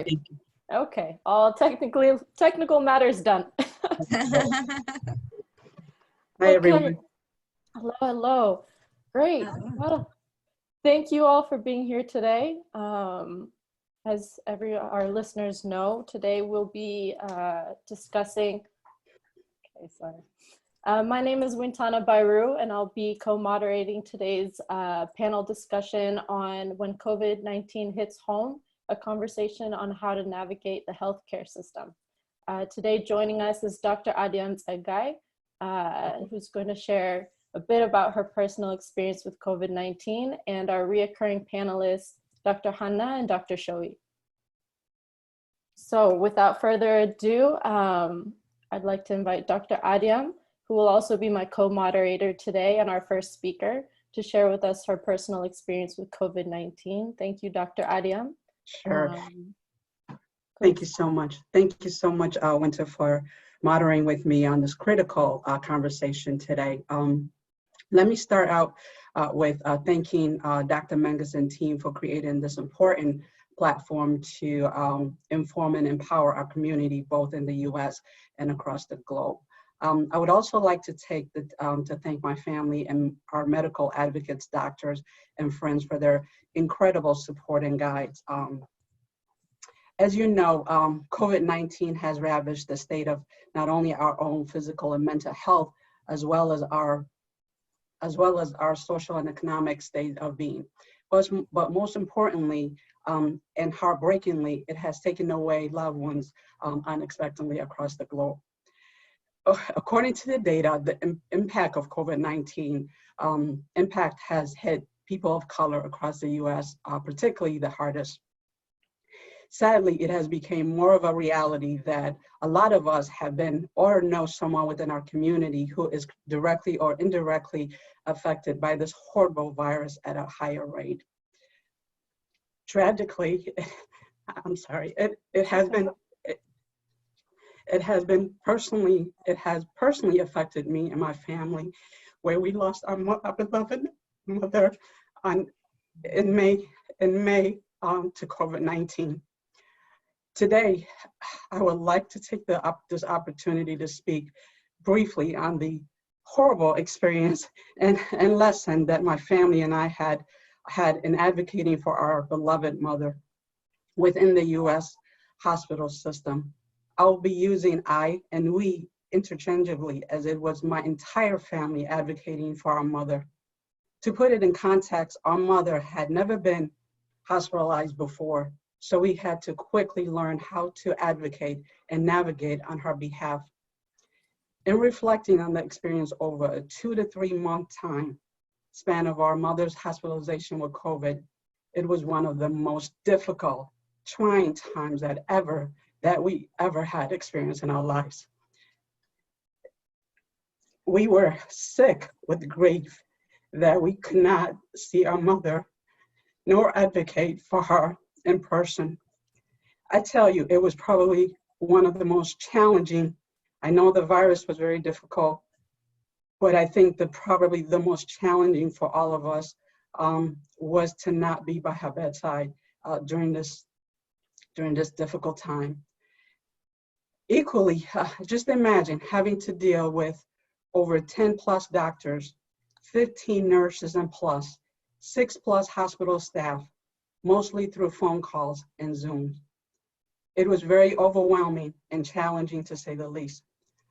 Thank you. Okay, all technical matters done. Hi, everyone. Hello, hello. Great. Well, thank you all for being here today. As our listeners know, today we'll be discussing. Okay, sorry. My name is Wintana Bairu, and I'll be co-moderating today's panel discussion on when COVID-19 hits home, a conversation on how to navigate the healthcare system. Today joining us is Dr. Adiam Tsegai, who's going to share a bit about her personal experience with COVID-19, and our reoccurring panelists, Dr. Hanna and Dr. Shoei. So without further ado, I'd like to invite Dr. Adiam, who will also be my co-moderator today and our first speaker, to share with us her personal experience with COVID-19. Thank you, Dr. Adiam. Sure. Thank you so much. Thank you so much, Winter, for moderating with me on this critical conversation today. Let me start out with thanking Dr. Menges and team for creating this important platform to inform and empower our community, both in the U.S. and across the globe. I would also like to take to thank my family and our medical advocates, doctors, and friends for their incredible support and guides. As you know, COVID-19 has ravaged the state of not only our own physical and mental health, as well as our social and economic state of being. But most importantly, and heartbreakingly, it has taken away loved ones unexpectedly across the globe. According to the data, the impact of COVID-19 impact has hit people of color across the U.S., particularly the hardest. Sadly, it has become more of a reality that a lot of us have been or know someone within our community who is directly or indirectly affected by this horrible virus at a higher rate. Tragically, I'm sorry, it has personally affected me and my family, where we lost our beloved mother in May to COVID-19. Today, I would like to take this opportunity to speak briefly on the horrible experience and lesson that my family and I had in advocating for our beloved mother within the U.S. hospital system. I'll be using I and we interchangeably, as it was my entire family advocating for our mother. To put it in context, our mother had never been hospitalized before, so we had to quickly learn how to advocate and navigate on her behalf. In reflecting on the experience over a 2 to 3 month time span of our mother's hospitalization with COVID, it was one of the most difficult, trying times that we ever had experienced in our lives. We were sick with grief that we could not see our mother nor advocate for her in person. I tell you, it was probably one of the most challenging. I know the virus was very difficult, but I think that probably the most challenging for all of us was to not be by her bedside during this difficult time. Equally, just imagine having to deal with over 10 plus doctors, 15 nurses and plus, 6 plus hospital staff, mostly through phone calls and Zoom. It was very overwhelming and challenging, to say the least.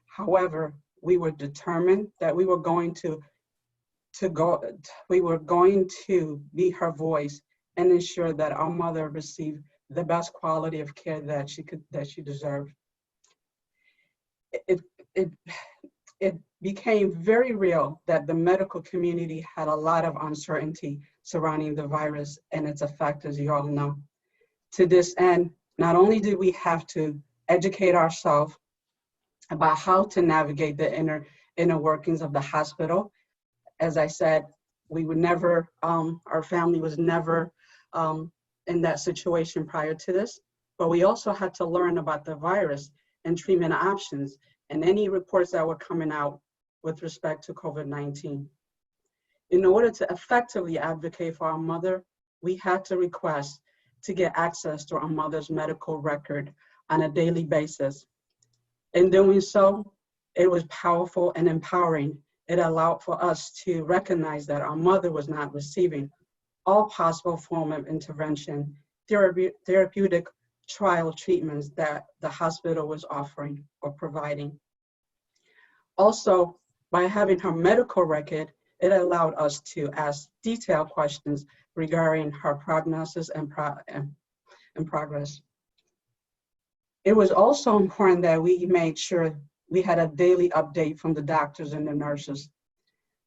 However, we were determined that we were going to be her voice and ensure that our mother received the best quality of care that she deserved. It became very real that the medical community had a lot of uncertainty surrounding the virus and its effect, as you all know. To this end, not only did we have to educate ourselves about how to navigate the inner workings of the hospital. As I said, we would never, our family was never in that situation prior to this, but we also had to learn about the virus and treatment options and any reports that were coming out with respect to COVID-19. In order to effectively advocate for our mother, we had to request to get access to our mother's medical record on a daily basis. In doing so, it was powerful and empowering. It allowed for us to recognize that our mother was not receiving all possible form of intervention, therapeutic trial treatments that the hospital was offering or providing. Also, by having her medical record, it allowed us to ask detailed questions regarding her prognosis and progress. It was also important that we made sure we had a daily update from the doctors and the nurses.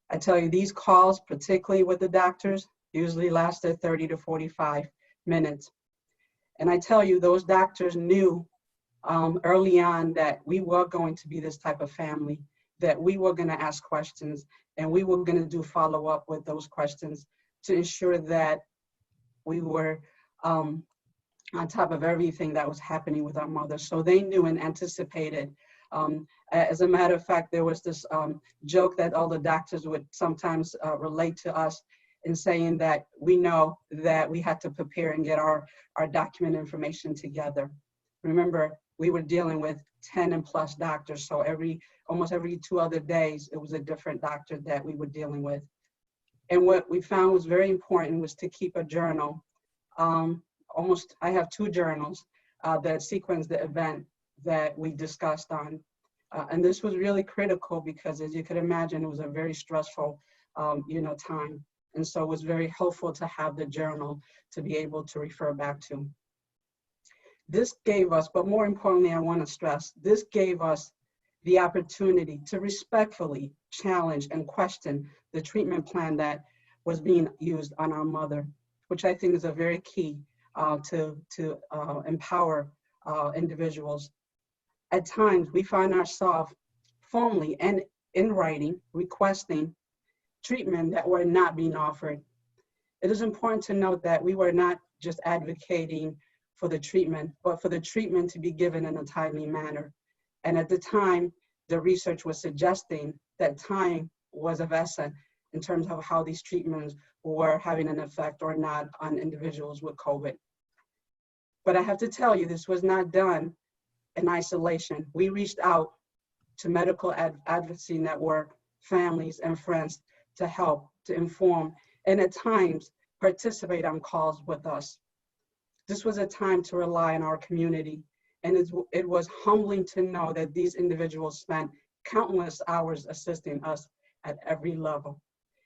I tell you, these calls, particularly with the doctors, usually lasted 30 to 45 minutes. And I tell you, those doctors knew early on that we were going to be this type of family, that we were going to ask questions, and we were going to do follow-up with those questions to ensure that we were on top of everything that was happening with our mother. So they knew and anticipated. As a matter of fact, there was this joke that all the doctors would sometimes relate to us in saying that we know that we had to prepare and get our document information together. Remember, we were dealing with 10 and plus doctors, so almost every 2 other days, it was a different doctor that we were dealing with. And what we found was very important was to keep a journal. I have 2 journals that sequence the event that we discussed on. And this was really critical because, as you could imagine, it was a very stressful time. And so it was very helpful to have the journal to be able to refer back to. This gave us, but more importantly, I want to stress, this gave us the opportunity to respectfully challenge and question the treatment plan that was being used on our mother, which I think is a very key to empower individuals. At times, we find ourselves formally and in writing requesting treatment that were not being offered. It is important to note that we were not just advocating for the treatment, but for the treatment to be given in a timely manner. And at the time, the research was suggesting that time was of essence in terms of how these treatments were having an effect or not on individuals with COVID. But I have to tell you, this was not done in isolation. We reached out to medical advocacy network, families, and friends to help, to inform, and at times participate on calls with us. This was a time to rely on our community, and it was humbling to know that these individuals spent countless hours assisting us at every level.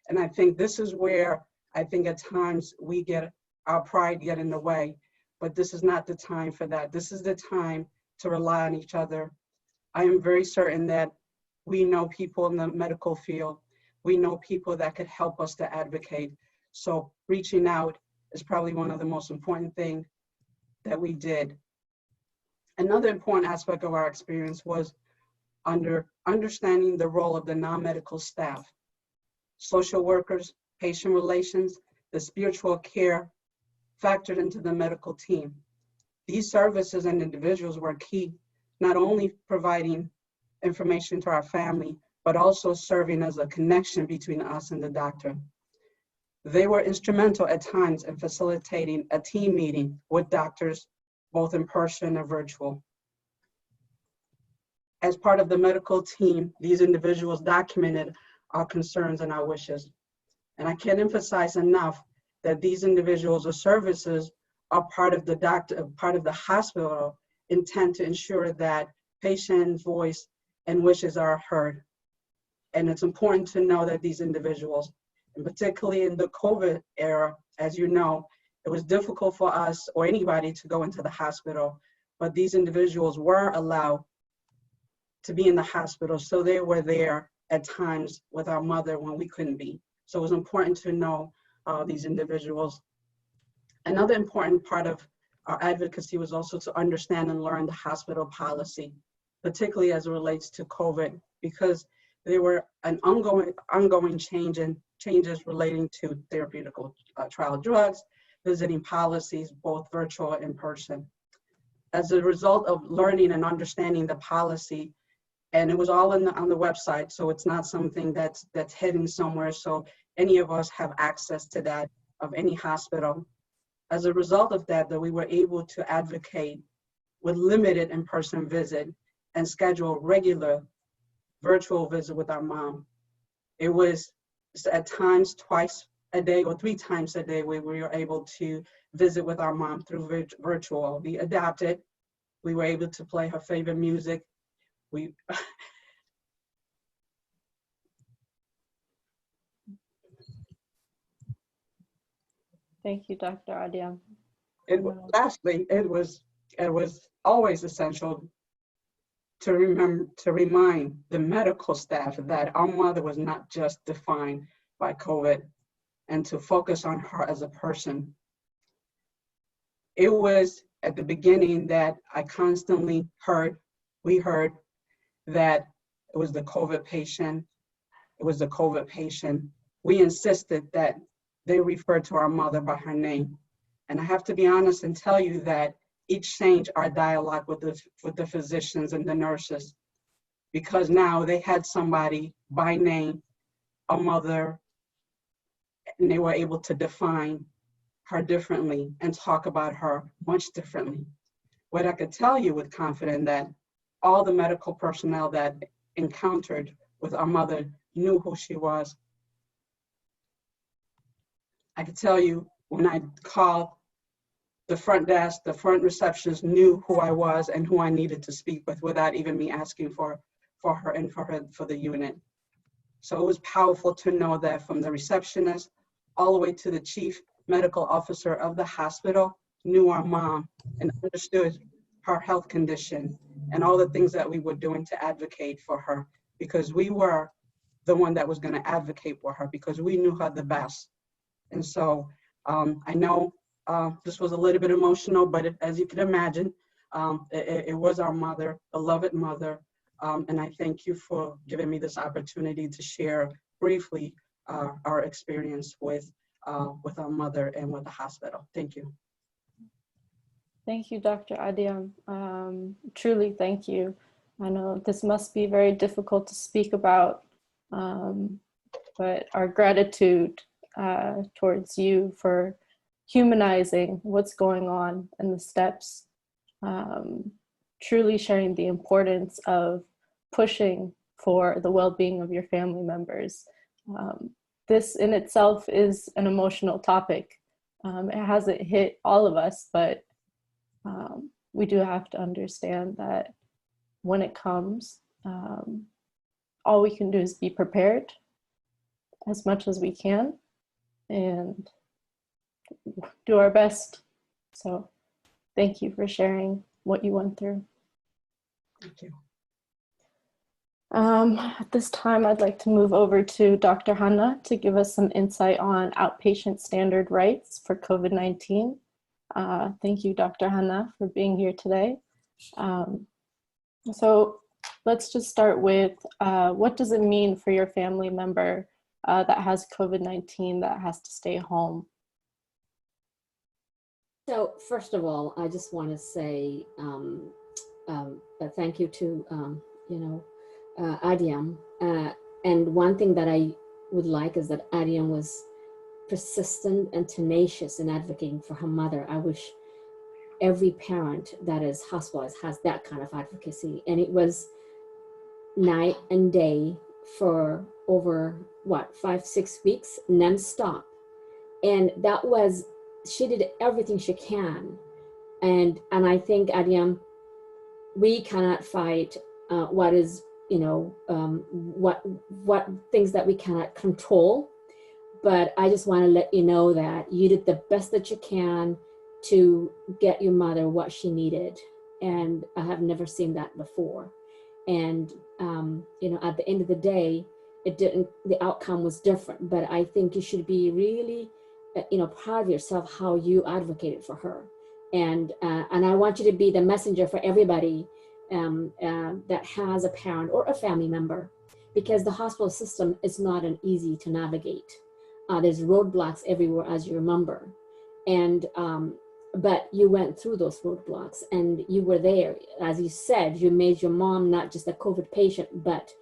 And I think this is where I think at times we get our pride get in the way, but this is not the time for that. This is the time to rely on each other. I am very certain that we know people in the medical field. We know people that could help us to advocate. So reaching out is probably one of the most important things that we did. Another important aspect of our experience was understanding the role of the non-medical staff, social workers, patient relations, the spiritual care factored into the medical team. These services and individuals were key, not only providing information to our family, but also serving as a connection between us and the doctor. They were instrumental at times in facilitating a team meeting with doctors, both in person and virtual. As part of the medical team, these individuals documented our concerns and our wishes. And I can't emphasize enough that these individuals or services are part of the hospital intent to ensure that patient voice and wishes are heard. And it's important to know that these individuals, and particularly in the COVID era, as you know, it was difficult for us or anybody to go into the hospital, but these individuals were allowed to be in the hospital, so they were there at times with our mother when we couldn't be. So it was important to know these individuals. Another important part of our advocacy was also to understand and learn the hospital policy, particularly as it relates to COVID, because there were an ongoing changes relating to therapeutic trial drugs, visiting policies, both virtual and in person. As a result of learning and understanding the policy, and it was all on the website, so it's not something that's hidden somewhere, so any of us have access to that of any hospital. as a result of that, we were able to advocate with limited in-person visit and schedule regular virtual visit with our mom. It was at times twice a day or 3 times a day where we were able to visit with our mom through virtual. We adapted. We were able to play her favorite music. We Thank you, Dr. Adiam. Lastly, it was always essential to remind the medical staff that our mother was not just defined by COVID, and to focus on her as a person. It was at the beginning that I constantly we heard that it was the COVID patient. It was the COVID patient. We insisted that they referred to our mother by her name. And I have to be honest and tell you that each changed our dialogue with the physicians and the nurses, because now they had somebody by name, a mother, and they were able to define her differently and talk about her much differently. What I could tell you with confidence that all the medical personnel that encountered with our mother knew who she was. I could tell you when I called the front desk, the front receptionist knew who I was and who I needed to speak with without even me asking for her and for the unit. So it was powerful to know that from the receptionist all the way to the chief medical officer of the hospital knew our mom and understood her health condition and all the things that we were doing to advocate for her, because we were the one that was going to advocate for her because we knew her the best. And so I know this was a little bit emotional, but as you can imagine, it was our mother, beloved mother. And I thank you for giving me this opportunity to share briefly our experience with our mother and with the hospital. Thank you. Thank you, Dr. Adiam. Truly, thank you. I know this must be very difficult to speak about, but our gratitude towards you for humanizing what's going on and the steps, truly sharing the importance of pushing for the well-being of your family members. This in itself is an emotional topic. It hasn't hit all of us, but we do have to understand that when it comes, all we can do is be prepared as much as we can and do our best. So thank you for sharing what you went through. Thank you. At this time, I'd like to move over to Dr. Hanna to give us some insight on outpatient standard rights for COVID-19. Thank you, Dr. Hanna, for being here today. So let's just start with what does it mean for your family member that has COVID-19 that has to stay home? So first of all, I just want to say thank you to Adiam. And one thing that I would like is that Adiam was persistent and tenacious in advocating for her mother. I wish every parent that is hospitalized has that kind of advocacy. And it was night and day for over 5-6 weeks non-stop. And that was, she did everything she can. And I think, Adiam, we cannot fight what is, what things that we cannot control. But I just want to let you know that you did the best that you can to get your mother what she needed. And I have never seen that before. And, at the end of the day, the outcome was different, but I think you should be really, proud of yourself, how you advocated for her. And I want you to be the messenger for everybody that has a parent or a family member, because the hospital system is not an easy to navigate. There's roadblocks everywhere, as you remember. And, but you went through those roadblocks and you were there. As you said, you made your mom not just a COVID patient, but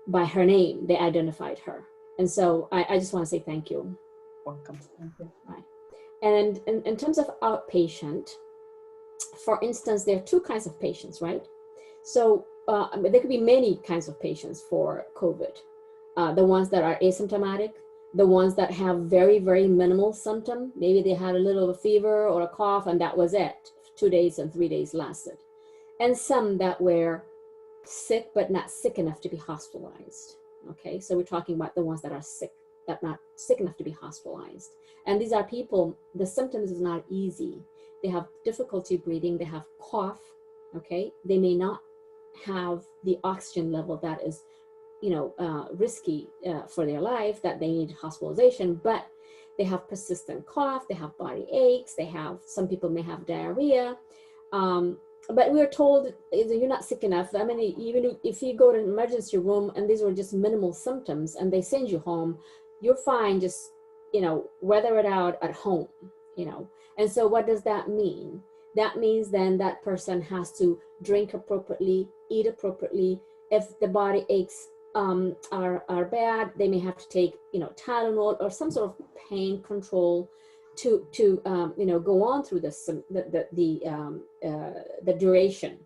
by her name, they identified her. And so I just want to say thank you. Welcome. Thank you. Right. And in terms of outpatient, for instance, there are two kinds of patients, right? So there could be many kinds of patients for COVID. The ones that are asymptomatic, the ones that have very, very minimal symptom. Maybe they had a little of a fever or a cough and that was it. 2 days and 3 days lasted. And some that were sick, but not sick enough to be hospitalized. Okay, so we're talking about the ones that are sick, that not sick enough to be hospitalized. And these are people, the symptoms is not easy. They have difficulty breathing, they have cough, okay? They may not have the oxygen level that is, risky for their life, that they need hospitalization, but they have persistent cough, they have body aches, some people may have diarrhea. But we're told you're not sick enough. I mean, even if you go to an emergency room and these were just minimal symptoms and they send you home, you're fine, just, weather it out at home, And so what does that mean? That means then that person has to drink appropriately, eat appropriately. If the body aches are bad, they may have to take, Tylenol or some sort of pain control to go on through the duration.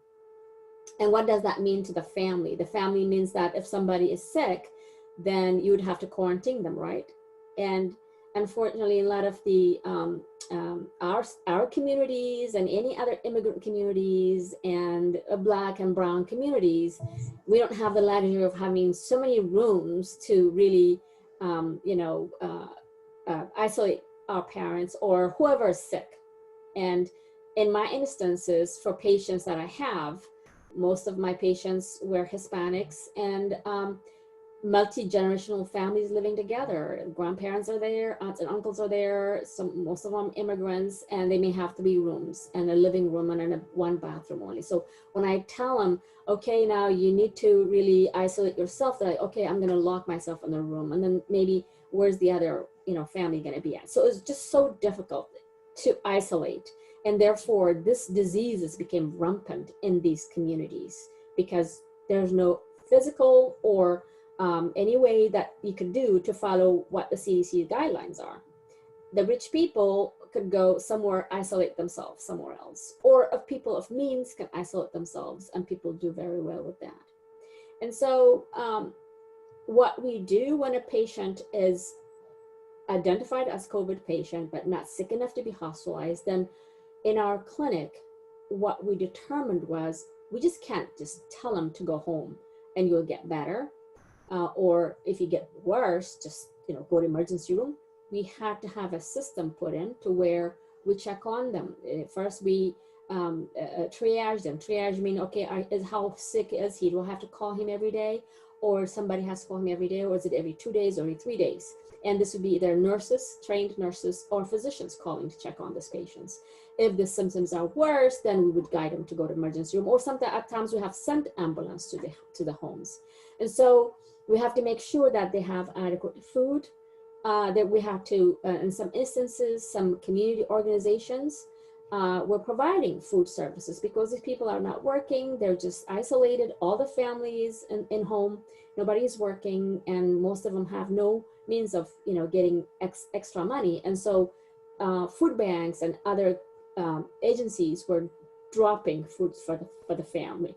And what does that mean to the family? The family means that if somebody is sick, then you would have to quarantine them, right? And unfortunately, a lot of the our communities and any other immigrant communities and Black and brown communities, we don't have the luxury of having so many rooms to really, isolate our parents or whoever is sick. And in my instances, for patients that I have, most of my patients were Hispanics and multi-generational families living together. Grandparents are there, aunts and uncles are there, most of them immigrants, and they may have 3 rooms and a living room and one bathroom only. So when I tell them, okay, now you need to really isolate yourself, they're like, okay, I'm going to lock myself in the room, and then maybe where's the other family going to be at? So it's just so difficult to isolate, and therefore this diseases became rampant in these communities because there's no physical or any way that you could do to follow what the CDC guidelines are. The rich people could go somewhere, isolate themselves somewhere else, or if people of means can isolate themselves, and people do very well with that. And so what we do when a patient is identified as COVID patient, but not sick enough to be hospitalized, then in our clinic, what we determined was we just can't just tell them to go home and you'll get better. Or if you get worse, just go to emergency room. We had to have a system put in to where we check on them. First, we triage them. Triage mean, okay, how sick is he? Do I have to call him every day, or somebody has to call him every day, or is it every 2 days or every 3 days? And this would be either nurses, trained nurses, or physicians calling to check on these patients. If the symptoms are worse, then we would guide them to go to emergency room, or sometimes at times we have sent ambulance to the homes. And so we have to make sure that they have adequate food, that we have to, in some instances, some community organizations were providing food services because if people are not working, they're just isolated, all the families in home, nobody is working, and most of them have no means of getting extra money. And so food banks and other agencies were dropping food for the family.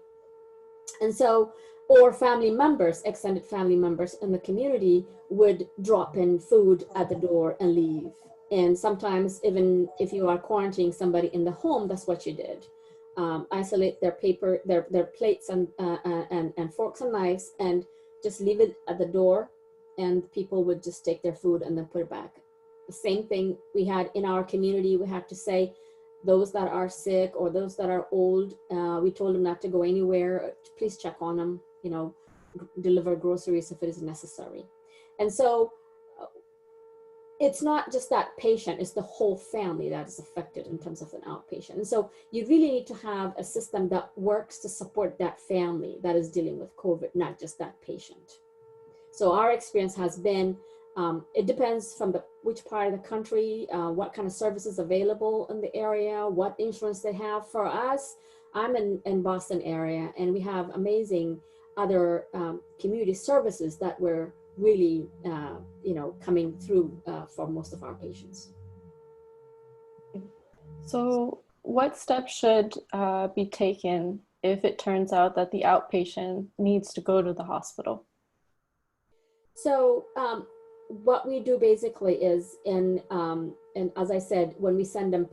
And so, or family members, extended family members in the community would drop in food at the door and leave. And sometimes even if you are quarantining somebody in the home, that's what you did. Isolate their plates and forks and knives and just leave it at the door, and people would just take their food and then put it back. The same thing we had in our community. We had to say, those that are sick or those that are old, we told them not to go anywhere. Please check on them, deliver groceries if it is necessary. And so it's not just that patient, it's the whole family that is affected in terms of an outpatient. And so you really need to have a system that works to support that family that is dealing with COVID, not just that patient. So our experience has been, it depends from which part of the country, what kind of services available in the area, what insurance they have. For us, I'm in Boston area, and we have amazing other community services that were really, coming through for most of our patients. So what steps should be taken if it turns out that the outpatient needs to go to the hospital? So what we do basically is, and as I said, when we send them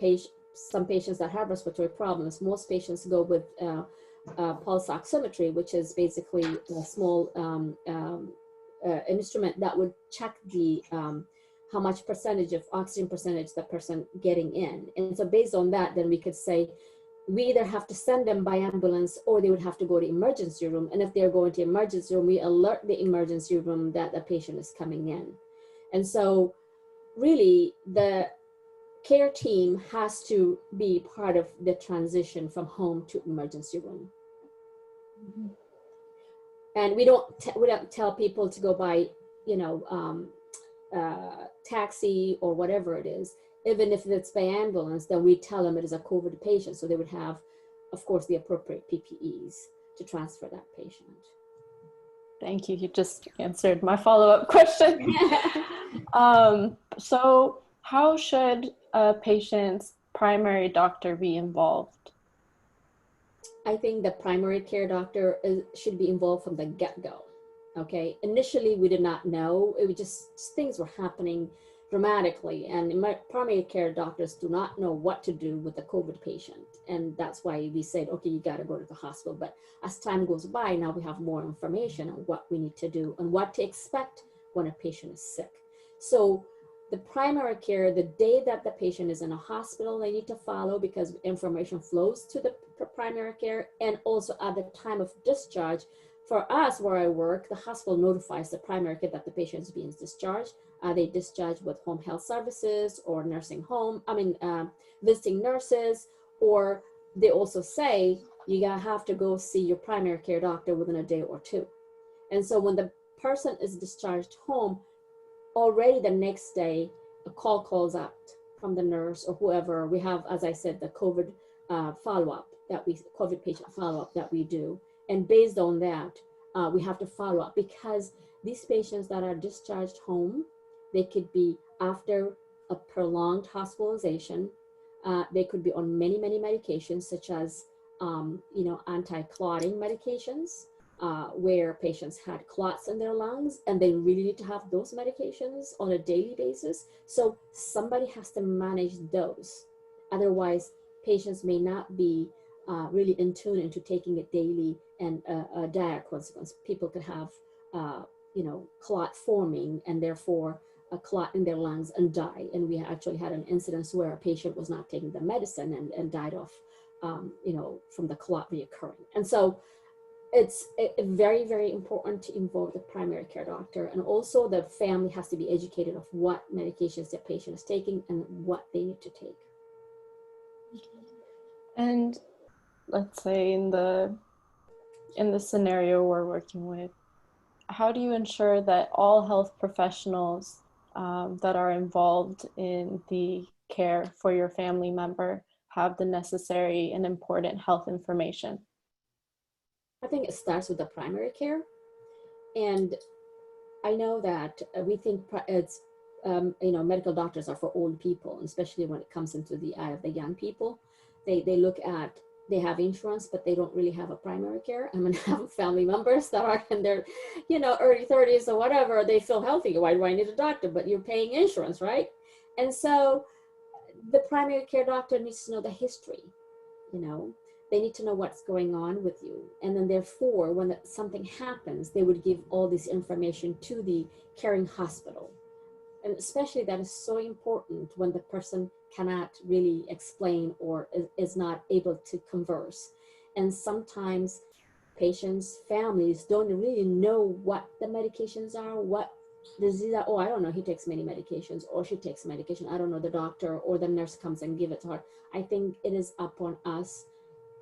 some patients that have respiratory problems, most patients go with pulse oximetry, which is basically a small instrument that would check the how much percentage of oxygen percentage the person getting in. And so based on that, then we could say, we either have to send them by ambulance or they would have to go to emergency room. And if they're going to emergency room, we alert the emergency room that the patient is coming in. And so really the care team has to be part of the transition from home to emergency room. Mm-hmm. And we don't tell people to go by, taxi or whatever it is. Even if it's by ambulance, then we tell them it is a COVID patient. So they would have, of course, the appropriate PPEs to transfer that patient. Thank you. You just answered my follow-up question. So how should a patient's primary doctor be involved? I think the primary care doctor should be involved from the get-go. Okay. Initially, we did not know. It was just things were happening dramatically, and primary care doctors do not know what to do with the COVID patient, and that's why we said, okay, you got to go to the hospital. But as time goes by, now we have more information on what we need to do and what to expect when a patient is sick. So the primary care, the day that the patient is in a hospital, they need to follow, because information flows to the primary care, and also at the time of discharge. For us, where I work, the hospital notifies the primary care that the patient is being discharged. They discharge with home health services or nursing home, visiting nurses, or they also say, you have to go see your primary care doctor within a day or two. And so when the person is discharged home, already the next day, a call calls out from the nurse or whoever. We have, as I said, the COVID COVID patient follow-up that we do. And based on that, we have to follow up, because these patients that are discharged home, they could be after a prolonged hospitalization. They could be on many medications, such as, anti-clotting medications, where patients had clots in their lungs, and they really need to have those medications on a daily basis. So somebody has to manage those. Otherwise, patients may not be really in tune into taking it daily, and a dire consequence. People could have, clot forming, and therefore a clot in their lungs, and die. And we actually had an incidence where a patient was not taking the medicine and died of, from the clot reoccurring. And so it's very important to involve the primary care doctor, and also the family has to be educated of what medications the patient is taking and what they need to take. And let's say in the scenario we're working with, how do you ensure that all health professionals that are involved in the care for your family member have the necessary and important health information? I think it starts with the primary care. And I know that we think it's, medical doctors are for old people, especially when it comes into the eye of the young people. They look at, they have insurance, but they don't really have a primary care. I mean, I have family members that are in their, early 30s or whatever. They feel healthy. Why do I need a doctor? But you're paying insurance, right? And so the primary care doctor needs to know the history. They need to know what's going on with you. And then therefore, when something happens, they would give all this information to the caring hospital. And especially that is so important when the person cannot really explain or is not able to converse. And sometimes patients, families don't really know what the medications are, what disease are. Oh, I don't know, he takes many medications, or she takes medication. I don't know, the doctor or the nurse comes and give it to her. I think it is upon us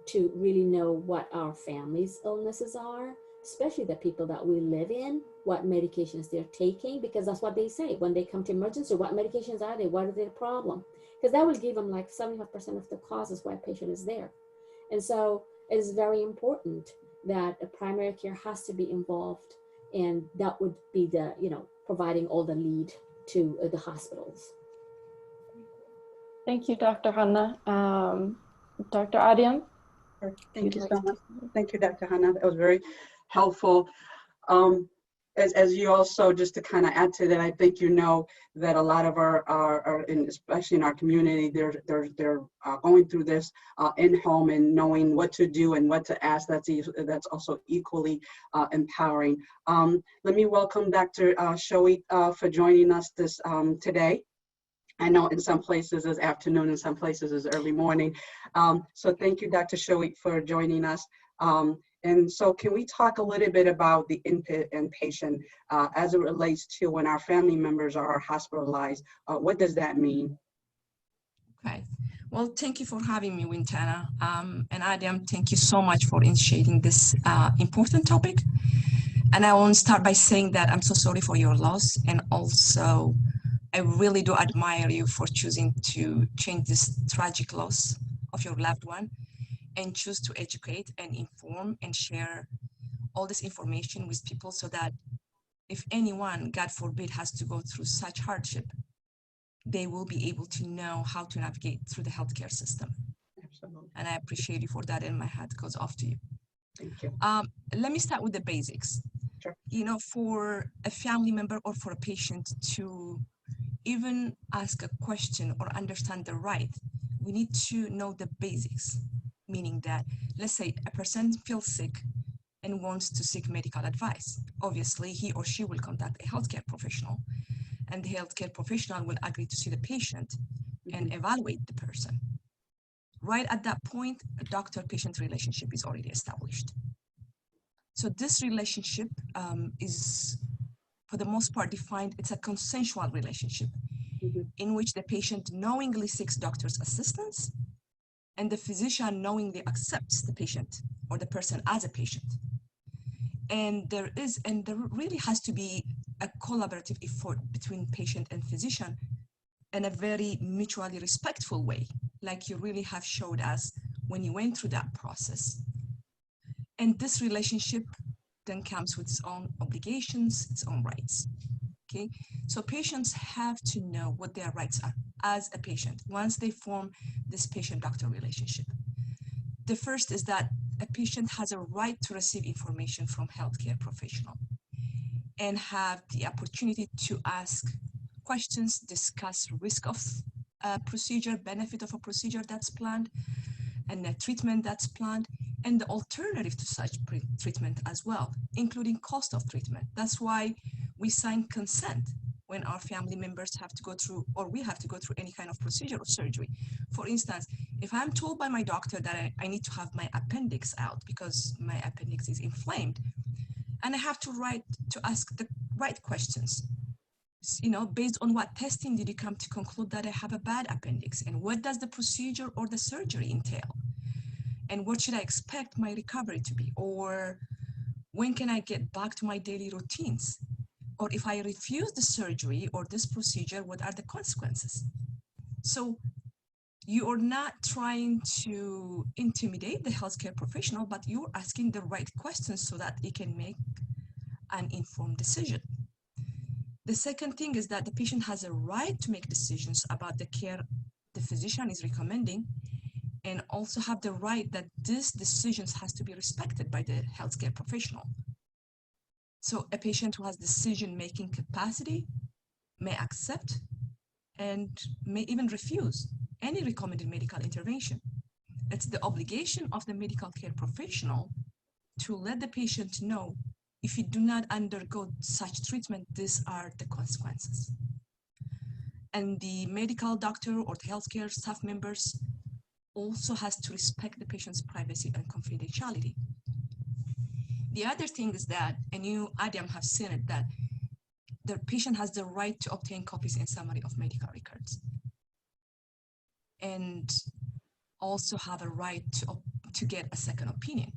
to really know what our family's illnesses are, especially the people that we live in, what medications they're taking, because that's what they say when they come to emergency. What medications are they? What is their problem? Because that will give them like 75% of the causes why a patient is there. And so it is very important that a primary care has to be involved, and that would be the, providing all the lead to the hospitals. Thank you, Dr. Hanna. Dr. Adiam? Thank you so much. Thank you, Dr. Hanna. That was very helpful. As you also, just to kind of add to that, I think you know that a lot of our especially in our community, they're going through this in home and knowing what to do and what to ask. That's also equally empowering. Let me welcome Dr. Shoei for joining us this today. I know in some places it's afternoon, in some places it's early morning. So thank you, Dr. Shoei, for joining us. And so can we talk a little bit about the inpatient as it relates to when our family members are hospitalized? What does that mean? Okay. Well, thank you for having me, Wintana. And Adam, thank you so much for initiating this important topic. And I want to start by saying that I'm so sorry for your loss. And also, I really do admire you for choosing to change this tragic loss of your loved one and choose to educate and inform and share all this information with people so that if anyone, God forbid, has to go through such hardship, they will be able to know how to navigate through the healthcare system. Absolutely. And I appreciate you for that, and my hat goes off to you. Thank you. Let me start with the basics. Sure. You know, for a family member or for a patient to even ask a question or understand the right, we need to know the basics, meaning that, let's say a person feels sick and wants to seek medical advice. Obviously, he or she will contact a healthcare professional, and the healthcare professional will agree to see the patient and evaluate the person. Right at that point, a doctor-patient relationship is already established. So this relationship is, for the most part, defined, it's a consensual relationship in which the patient knowingly seeks doctor's assistance and the physician knowingly accepts the patient or the person as a patient. And there really has to be a collaborative effort between patient and physician in a very mutually respectful way, like you really have showed us when you went through that process. And this relationship then comes with its own obligations, its own rights. Okay, so patients have to know what their rights are as a patient once they form this patient-doctor relationship. The first is that a patient has a right to receive information from healthcare professional and have the opportunity to ask questions, discuss risk of a procedure, benefit of a procedure that's planned, and a treatment that's planned, and the alternative to such treatment as well, including cost of treatment. That's why we sign consent when our family members have to go through, or we have to go through any kind of procedure or surgery. For instance, if I'm told by my doctor that I need to have my appendix out because my appendix is inflamed, and I have to ask the right questions. You know, based on what testing did you come to conclude that I have a bad appendix? And what does the procedure or the surgery entail? And what should I expect my recovery to be? Or when can I get back to my daily routines? Or if I refuse the surgery or this procedure, what are the consequences? So you are not trying to intimidate the healthcare professional, but you're asking the right questions so that he can make an informed decision. The second thing is that the patient has a right to make decisions about the care the physician is recommending, and also have the right that these decisions has to be respected by the healthcare professional. So a patient who has decision-making capacity may accept and may even refuse any recommended medical intervention. It's the obligation of the medical care professional to let the patient know if you do not undergo such treatment, these are the consequences. And the medical doctor or the healthcare staff members also has to respect the patient's privacy and confidentiality. The other thing is that, and you, Adam, have seen it, that the patient has the right to obtain copies and summary of medical records. And also have a right to get a second opinion.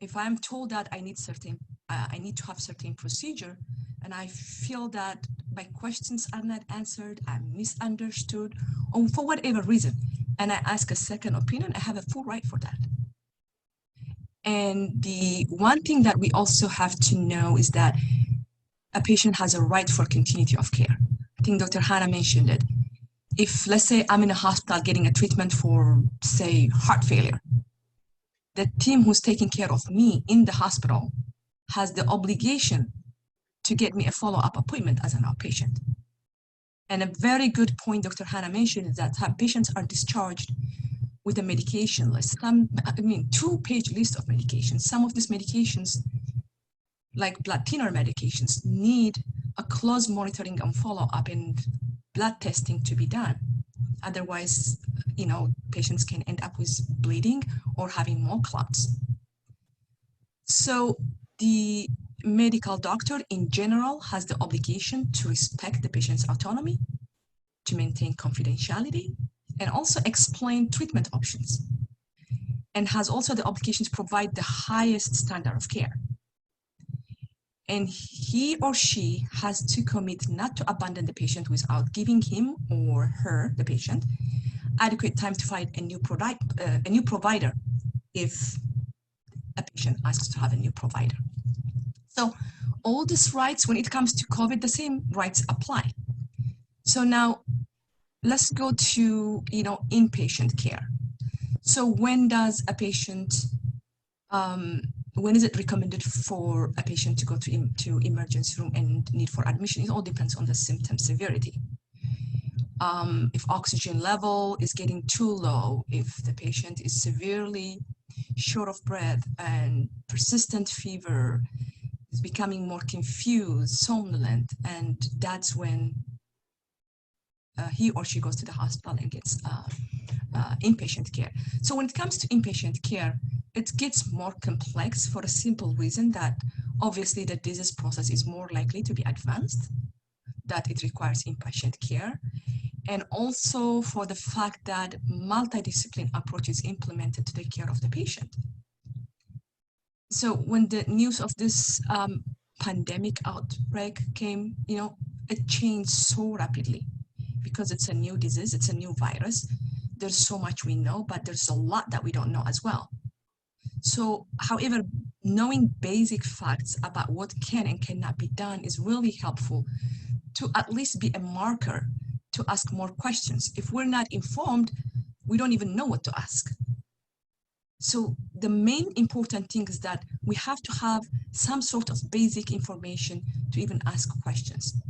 If I'm told that I need to have certain procedure, and I feel that my questions are not answered, I'm misunderstood, or for whatever reason, and I ask a second opinion, I have a full right for that. And the one thing that we also have to know is that a patient has a right for continuity of care. I think Dr. Hanna mentioned it. if let's say I'm in a hospital getting a treatment for, say, heart failure, the team who's taking care of me in the hospital has the obligation to get me a follow-up appointment as an outpatient. And a very good point Dr. Hannah mentioned is that patients are discharged with a medication list. 2-page list of medications. Some of these medications, like blood thinner medications, need a close monitoring and follow-up and blood testing to be done. Otherwise, patients can end up with bleeding or having more clots. So the medical doctor in general has the obligation to respect the patient's autonomy, to maintain confidentiality, and also explain treatment options, and has also the obligation to provide the highest standard of care. And he or she has to commit not to abandon the patient without giving him or her, the patient, adequate time to find a new provider if a patient asks to have a new provider. So all these rights, when it comes to COVID, the same rights apply. So now let's go to, inpatient care. So when does a patient, when is it recommended for a patient to go to emergency room and need for admission? It all depends on the symptom severity. If oxygen level is getting too low, if the patient is severely short of breath and persistent fever, is becoming more confused, somnolent, and that's when he or she goes to the hospital and gets inpatient care. So when it comes to inpatient care, it gets more complex for a simple reason that obviously the disease process is more likely to be advanced, that it requires inpatient care, and also for the fact that multidisciplinary approach is implemented to take care of the patient. So when the news of this pandemic outbreak came, it changed so rapidly because it's a new disease, it's a new virus. There's so much we know, but there's a lot that we don't know as well. So, however, knowing basic facts about what can and cannot be done is really helpful to at least be a marker to ask more questions. If we're not informed, we don't even know what to ask. So the main important thing is that we have to have some sort of basic information to even ask questions.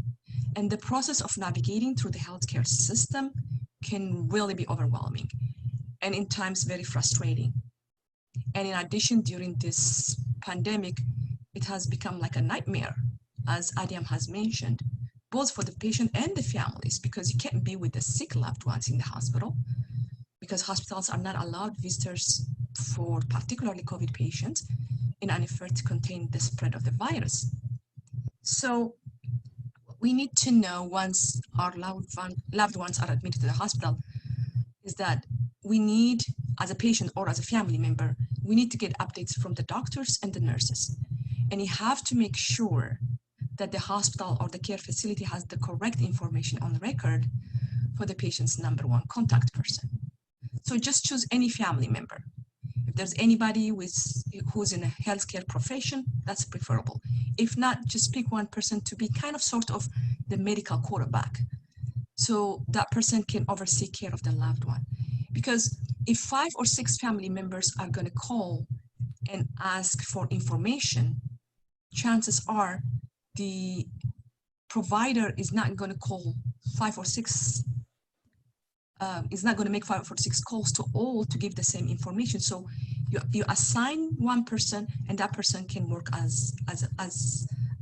And the process of navigating through the healthcare system can really be overwhelming and in times very frustrating. And in addition, during this pandemic, it has become like a nightmare, as Adiam has mentioned, both for the patient and the families, because you can't be with the sick loved ones in the hospital, because hospitals are not allowed visitors for particularly COVID patients in an effort to contain the spread of the virus. So we need to know once our loved ones are admitted to the hospital is that we need, as a patient or as a family member, we need to get updates from the doctors and the nurses. And you have to make sure that the hospital or the care facility has the correct information on the record for the patient's #1 contact person. So just choose any family member. If there's anybody who's in a healthcare profession, that's preferable. If not, just pick one person to be kind of sort of the medical quarterback. So that person can oversee care of the loved one. Because if 5 or 6 family members are going to call and ask for information, chances are the provider is not going to call 5 or 6 is not going to make 5 or 6 calls to all to give the same information. So you assign one person, and that person can work as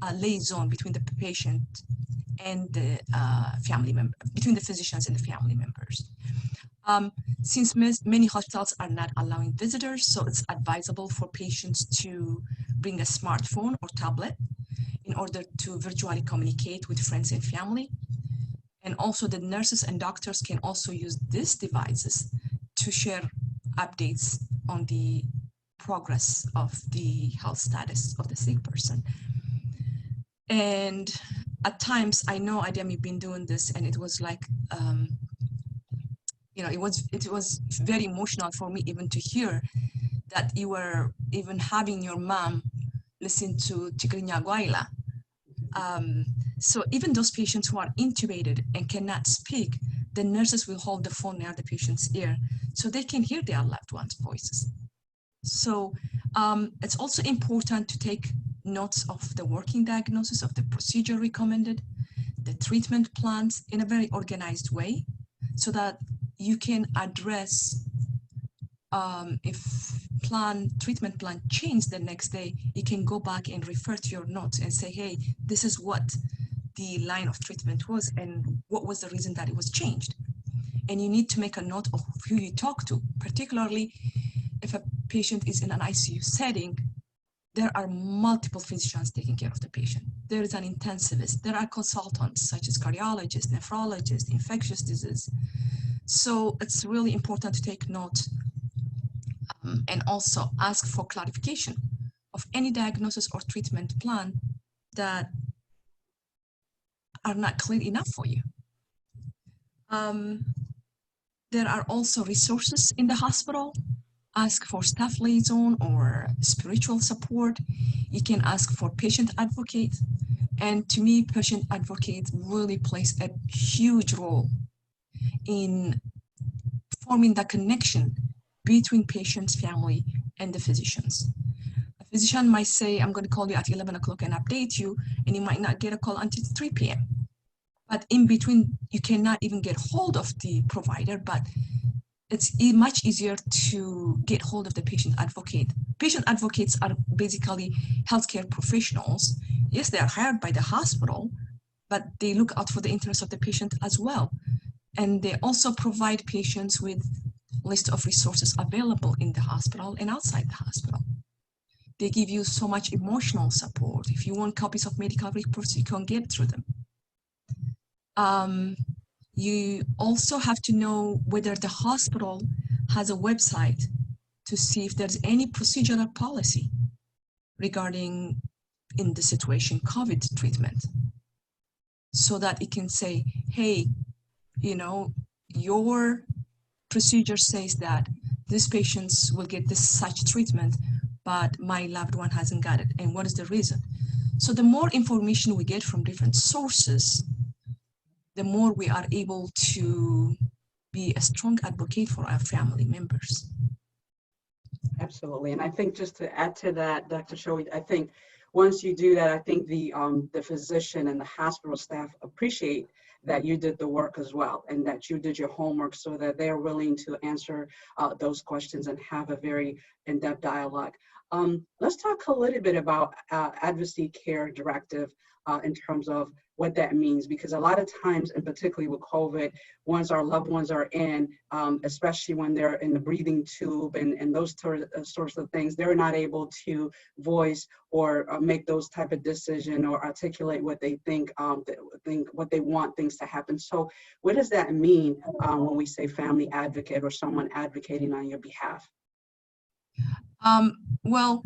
a liaison between the patient and the family member, between the physicians and the family members. Since many hospitals are not allowing visitors, so it's advisable for patients to bring a smartphone or tablet in order to virtually communicate with friends and family. And also the nurses and doctors can also use these devices to share updates on the progress of the health status of the sick person. And at times, I know, Adiam, you've been doing this, and it was like, it was very emotional for me even to hear that you were even having your mom listen to Tigrinya Guayla. So even those patients who are intubated and cannot speak, the nurses will hold the phone near the patient's ear so they can hear their loved ones' voices. So it's also important to take notes of the working diagnosis, of the procedure recommended, the treatment plans in a very organized way, so that you can address if treatment plan changed the next day, you can go back and refer to your notes and say, hey, this is what the line of treatment was and what was the reason that it was changed. And you need to make a note of who you talk to, particularly if a patient is in an ICU setting. There are multiple physicians taking care of the patient. There is an intensivist. There are consultants such as cardiologists, nephrologists, infectious disease. So it's really important to take note and also ask for clarification of any diagnosis or treatment plan that are not clear enough for you. There are also resources in the hospital. Ask for staff liaison or spiritual support. You can ask for patient advocate. And to me, patient advocate really plays a huge role in forming the connection between patient's family and the physicians. A physician might say, I'm going to call you at 11 o'clock and update you, and you might not get a call until 3 p.m. But in between, you cannot even get hold of the provider, but it's much easier to get hold of the patient advocate. Patient advocates are basically healthcare professionals. Yes, they are hired by the hospital, but they look out for the interests of the patient as well. And they also provide patients with a list of resources available in the hospital and outside the hospital. They give you so much emotional support. If you want copies of medical reports, you can get through them. You also have to know whether the hospital has a website to see if there's any procedural policy regarding, in the situation, COVID treatment, so that it can say, hey, you know, your procedure says that these patients will get this such treatment, but my loved one hasn't got it, and what is the reason? So the more information we get from different sources, the more we are able to be a strong advocate for our family members. Absolutely. And I think just to add to that, Dr. Shoei, I think once you do that, I think the physician and the hospital staff appreciate that you did the work as well, and that you did your homework, so that they're willing to answer those questions and have a very in-depth dialogue. Let's talk a little bit about advocacy care directive in terms of what that means, because a lot of times, and particularly with COVID, once our loved ones are in, especially when they're in the breathing tube and those sorts of things, they're not able to voice or make those type of decision or articulate what they think, what they want things to happen. So what does that mean when we say family advocate or someone advocating on your behalf? Well,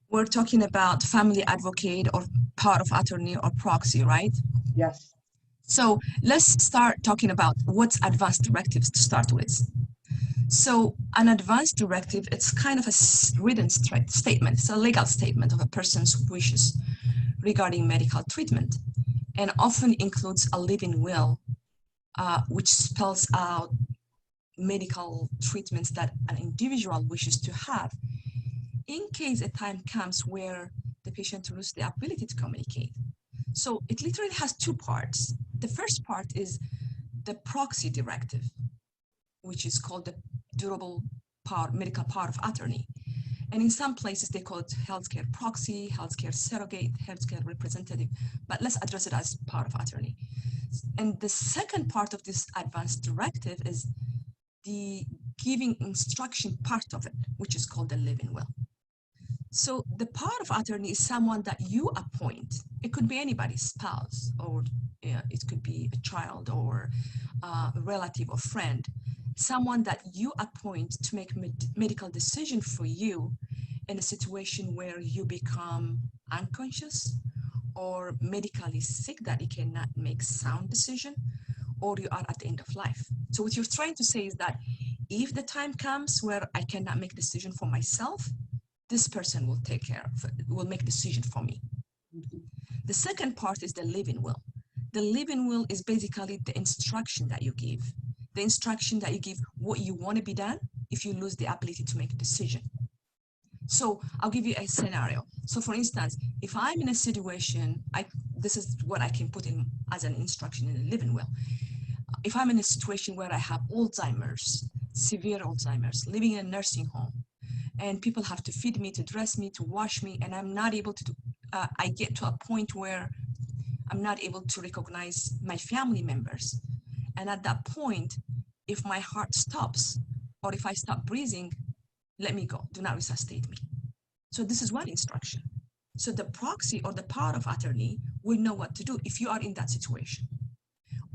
we're talking about family advocate or power of attorney or proxy, right? Yes. So let's start talking about what's advance directives to start with. So an advance directive, it's kind of a written statement. It's a legal statement of a person's wishes regarding medical treatment, and often includes a living will, which spells out medical treatments that an individual wishes to have in case a time comes where the patient loses the ability to communicate. So it literally has two parts. The first part is the proxy directive, which is called the durable power, medical power of attorney. And in some places they call it healthcare proxy, healthcare surrogate, healthcare representative, but let's address it as power of attorney. And the second part of this advanced directive is the giving instruction part of it, which is called the living will. So the power of attorney is someone that you appoint. It could be anybody's spouse, or it could be a child or a relative or friend, someone that you appoint to make medical decision for you in a situation where you become unconscious or medically sick that you cannot make sound decision, or you are at the end of life. So what you're trying to say is that if the time comes where I cannot make decision for myself, this person will take care of it, will make decision for me. The second part is the living will. The living will is basically the instruction that you give. The instruction that you give what you want to be done if you lose the ability to make a decision. So I'll give you a scenario. So for instance, if I'm in a situation, this is what I can put in as an instruction in a living will. If I'm in a situation where I have Alzheimer's, severe Alzheimer's, living in a nursing home, and people have to feed me, to dress me, to wash me, and I'm not able to do, I get to a point where I'm not able to recognize my family members. And at that point, if my heart stops, or if I stop breathing, let me go, do not resuscitate me. So this is one instruction. So the proxy or the power of attorney will know what to do if you are in that situation.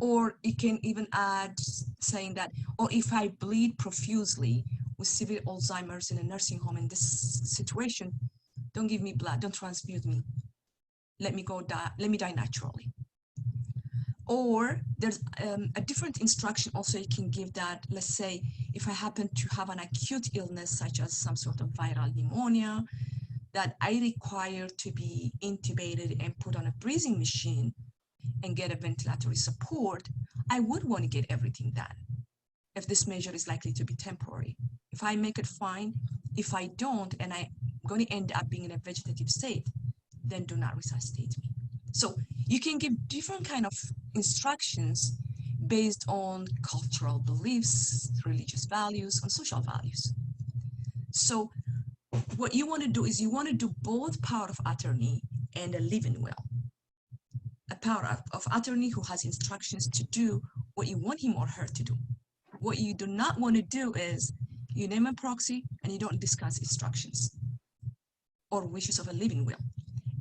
Or it can even add saying that, or if I bleed profusely with severe Alzheimer's in a nursing home in this situation, don't give me blood, don't transfuse me. Let me go die, let me die naturally. Or there's a different instruction also you can give that, let's say, if I happen to have an acute illness, such as some sort of viral pneumonia, that I require to be intubated and put on a breathing machine and get a ventilatory support, I would want to get everything done if this measure is likely to be temporary. If I make it fine, if I don't, and I'm going to end up being in a vegetative state, then do not resuscitate me. So you can give different kind of instructions based on cultural beliefs, religious values, and social values. So what you want to do is you want to do both power of attorney and a living will. A power of attorney who has instructions to do what you want him or her to do. What you do not want to do is you name a proxy and you don't discuss instructions or wishes of a living will.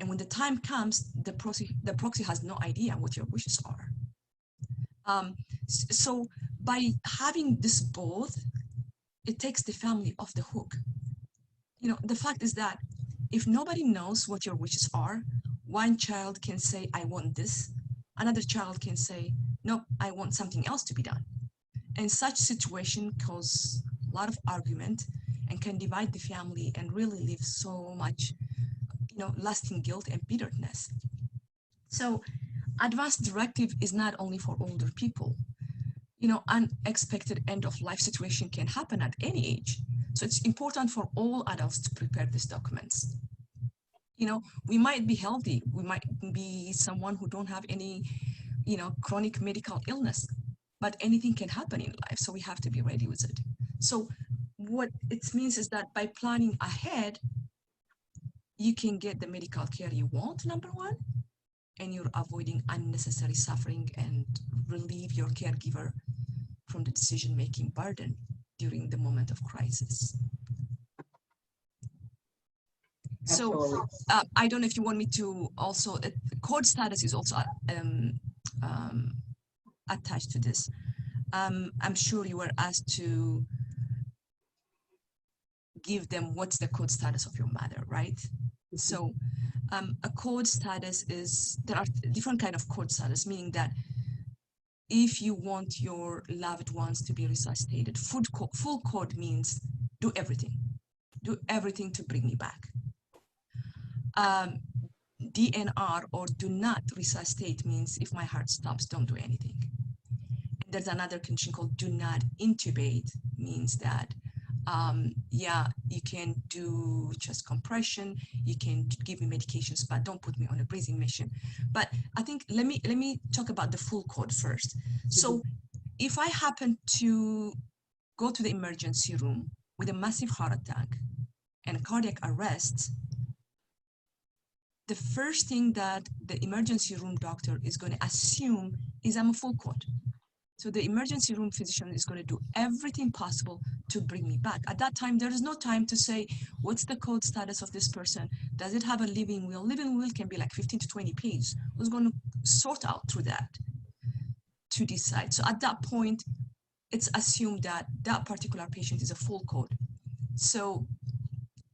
And when the time comes, the proxy has no idea what your wishes are. So by having this both, it takes the family off the hook. You know, the fact is that if nobody knows what your wishes are, one child can say, I want this. Another child can say, no, I want something else to be done. And such situation cause a lot of argument and can divide the family and really leave so much, you know, lasting guilt and bitterness. So advanced directive is not only for older people. You know, unexpected end of life situation can happen at any age. So it's important for all adults to prepare these documents. You know, we might be healthy. We might be someone who don't have any, you know, chronic medical illness, but anything can happen in life. So we have to be ready with it. So what it means is that by planning ahead, you can get the medical care you want, number one, and you're avoiding unnecessary suffering and relieve your caregiver from the decision-making burden during the moment of crisis. Absolutely. So I don't know if you want me to also, code status is also attached to this. I'm sure you were asked to give them what's the code status of your mother, right? So a code status is, there are different kind of code status, meaning that if you want your loved ones to be resuscitated, full code means do everything to bring me back. DNR or do not resuscitate means if my heart stops, don't do anything. And there's another condition called do not intubate, means that yeah, you can do chest compression, you can give me medications, but don't put me on a breathing machine. But I think let me talk about the full code first. So if I happen to go to the emergency room with a massive heart attack and cardiac arrest, the first thing that the emergency room doctor is going to assume is I'm a full code. So the emergency room physician is going to do everything possible to bring me back. At that time, there is no time to say, what's the code status of this person? Does it have a living will? Living will can be like 15 to 20 pages. Who's going to sort out through that to decide? So at that point, it's assumed that that particular patient is a full code. So,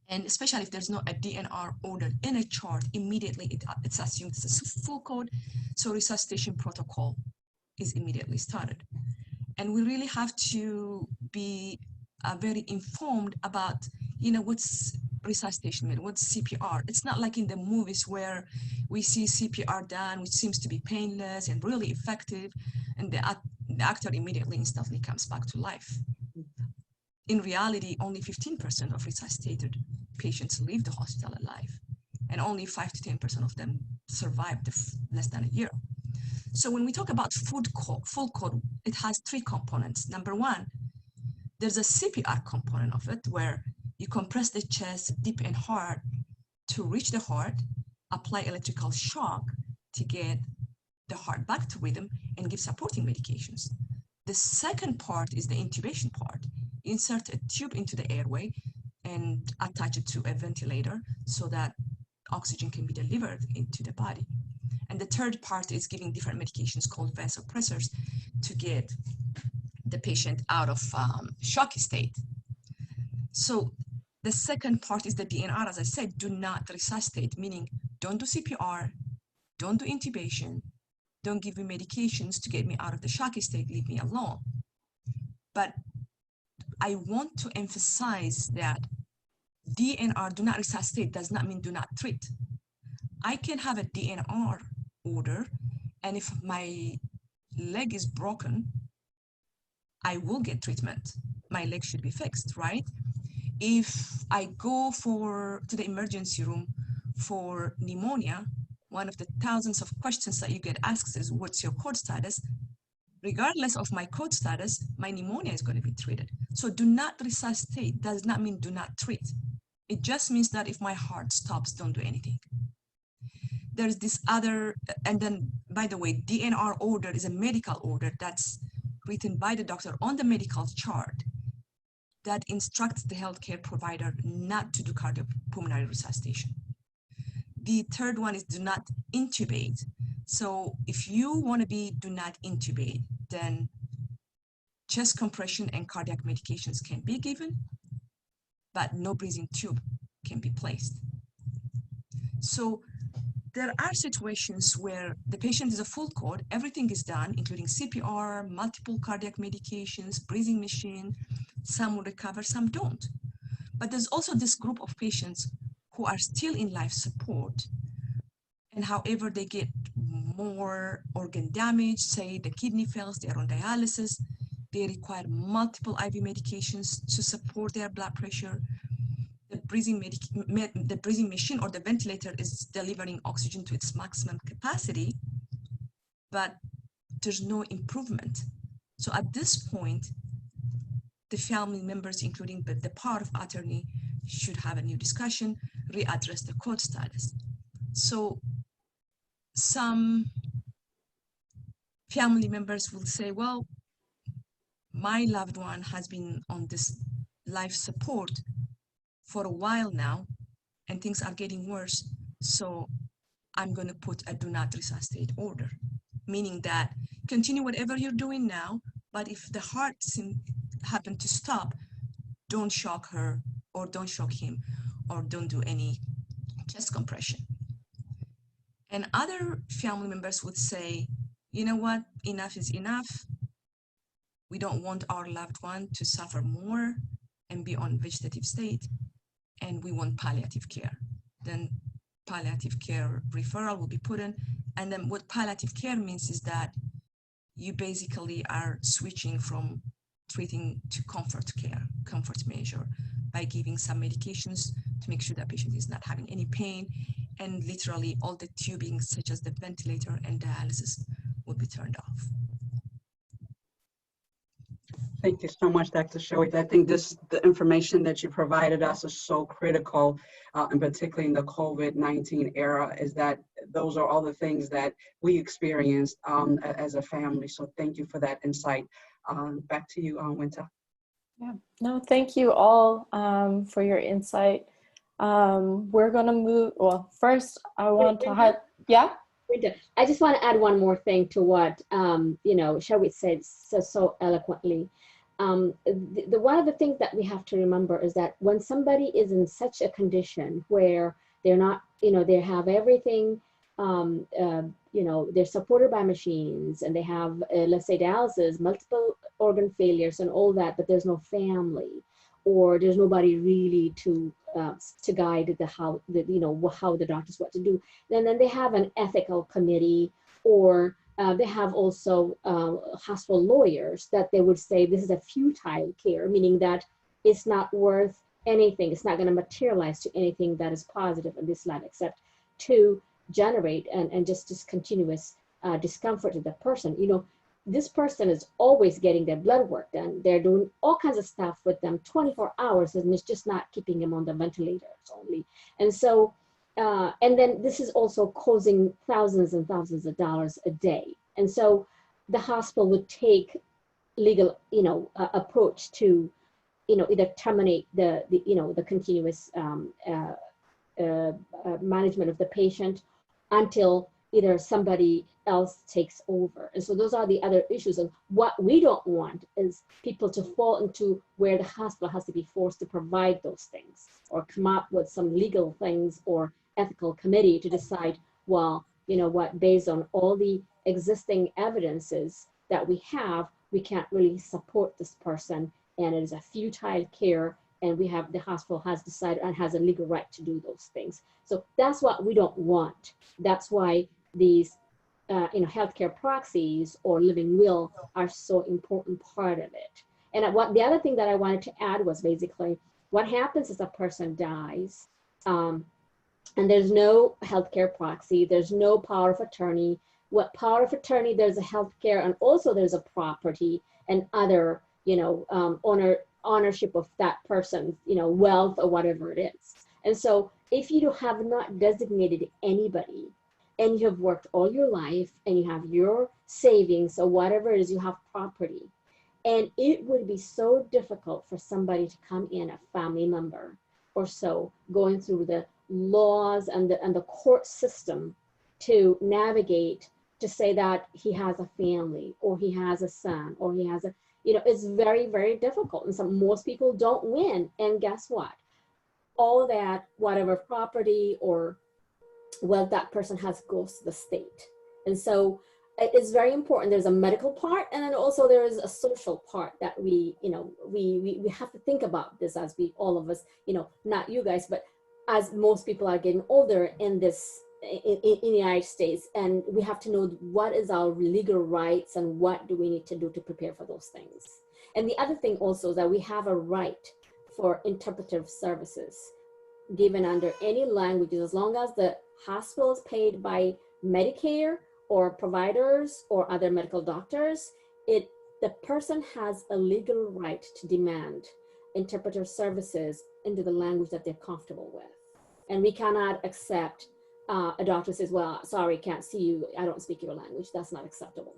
and especially if there's not a DNR ordered in a chart, immediately it's assumed it's a full code. So resuscitation protocol is immediately started. And we really have to be very informed about, you know, what's resuscitation method? What's CPR? It's not like in the movies where we see CPR done, which seems to be painless and really effective, and the actor immediately instantly comes back to life. In reality, only 15% of resuscitated patients leave the hospital alive, and only 5 to 10% of them survived less than a year. So when we talk about full code, it has 3 components. Number 1, there's a CPR component of it where you compress the chest deep and hard to reach the heart, apply electrical shock to get the heart back to rhythm, and give supporting medications. The second part is the intubation part. Insert a tube into the airway and attach it to a ventilator so that oxygen can be delivered into the body. And the third part is giving different medications called vasopressors to get the patient out of shock state. So the second part is the DNR, as I said, do not resuscitate, meaning don't do CPR, don't do intubation, don't give me medications to get me out of the shock state, leave me alone. But I want to emphasize that DNR, do not resuscitate, does not mean do not treat. I can have a DNR order, and if my leg is broken, I will get treatment. My leg should be fixed, right? If I go to the emergency room for pneumonia, one of the thousands of questions that you get asked is, what's your code status? Regardless of my code status, my pneumonia is going to be treated. So do not resuscitate does not mean do not treat. It just means that if my heart stops, don't do anything. There's this other, and then, by the way, DNR order is a medical order that's written by the doctor on the medical chart that instructs the healthcare provider not to do cardiopulmonary resuscitation. The third one is do not intubate. So if you want to be do not intubate, then chest compression and cardiac medications can be given, but no breathing tube can be placed. So there are situations where the patient is a full code, everything is done, including CPR, multiple cardiac medications, breathing machine. Some will recover, some don't. But there's also this group of patients who are still in life support, and however they get more organ damage, say the kidney fails, they're on dialysis, they require multiple IV medications to support their blood pressure. The breathing machine or the ventilator is delivering oxygen to its maximum capacity, but there's no improvement. So at this point, the family members, including the power of attorney, should have a new discussion, readdress the code status. So some family members will say, well, my loved one has been on this life support for a while now, and things are getting worse, so I'm going to put a do not resuscitate order, meaning that continue whatever you're doing now, but if the heart happen to stop, don't shock her or don't shock him or don't do any chest compression. And other family members would say, you know what, enough is enough. We don't want our loved one to suffer more and be on vegetative state, and we want palliative care. Then palliative care referral will be put in. And then what palliative care means is that you basically are switching from treating to comfort care, comfort measure, by giving some medications to make sure that patient is not having any pain, and literally all the tubing such as the ventilator and dialysis will be turned off. Thank you so much, Dr. Shoei. I think the information that you provided us is so critical, and particularly in the COVID-19 era, is that those are all the things that we experienced as a family. So thank you for that insight. Back to you, Winter. Yeah, no, thank you all for your insight. We're gonna move, well, first I want to highlight, yeah? I just want to add one more thing to what, Shawit said so eloquently. One of the things that we have to remember is that when somebody is in such a condition where they're not, they have everything, they're supported by machines and they have, let's say, dialysis, multiple organ failures and all that, but there's no family, or there's nobody really to guide how the doctors what to do. And then they have an ethical committee, or they have also hospital lawyers that they would say this is a futile care, meaning that it's not worth anything. It's not going to materialize to anything that is positive in this life, except to generate and just continuous discomfort to the person. This person is always getting their blood work done. They're doing all kinds of stuff with them 24 hours, and it's just not keeping them on the ventilators only. And so, and then this is also causing thousands and thousands of dollars a day. And so the hospital would take legal, approach to, either terminate the continuous management of the patient until either somebody else takes over. And so those are the other issues. And what we don't want is people to fall into where the hospital has to be forced to provide those things, or come up with some legal things or ethical committee to decide, well, you know what, based on all the existing evidences that we have, we can't really support this person, and it is a futile care, and the hospital has decided and has a legal right to do those things. So that's what we don't want. That's why these healthcare proxies or living will are so important part of it. And the other thing that I wanted to add was basically what happens is a person dies, and there's no healthcare proxy, there's no power of attorney. What power of attorney, there's a healthcare, and also there's a property and other, ownership of that person's, wealth or whatever it is. And so if you have not designated anybody, and you have worked all your life, and you have your savings or whatever it is, you have property, and it would be so difficult for somebody to come in, a family member or so, going through the laws and the court system to navigate, to say that he has a family, or he has a son, or he has it's very, very difficult. And so most people don't win. And guess what? All that, whatever property or wealth that person has, goes to the state. And so it's very important. There's a medical part, and then also there is a social part that we have to think about this, as all of us, not you guys, but as most people are getting older in the United States, and we have to know what is our legal rights and what do we need to do to prepare for those things. And the other thing also is that we have a right for interpretive services given under any languages, as long as the hospital is paid by Medicare or providers or other medical doctors. The person has a legal right to demand interpretive services into the language that they're comfortable with. And we cannot accept a doctor says, well, sorry, can't see you, I don't speak your language. That's not acceptable.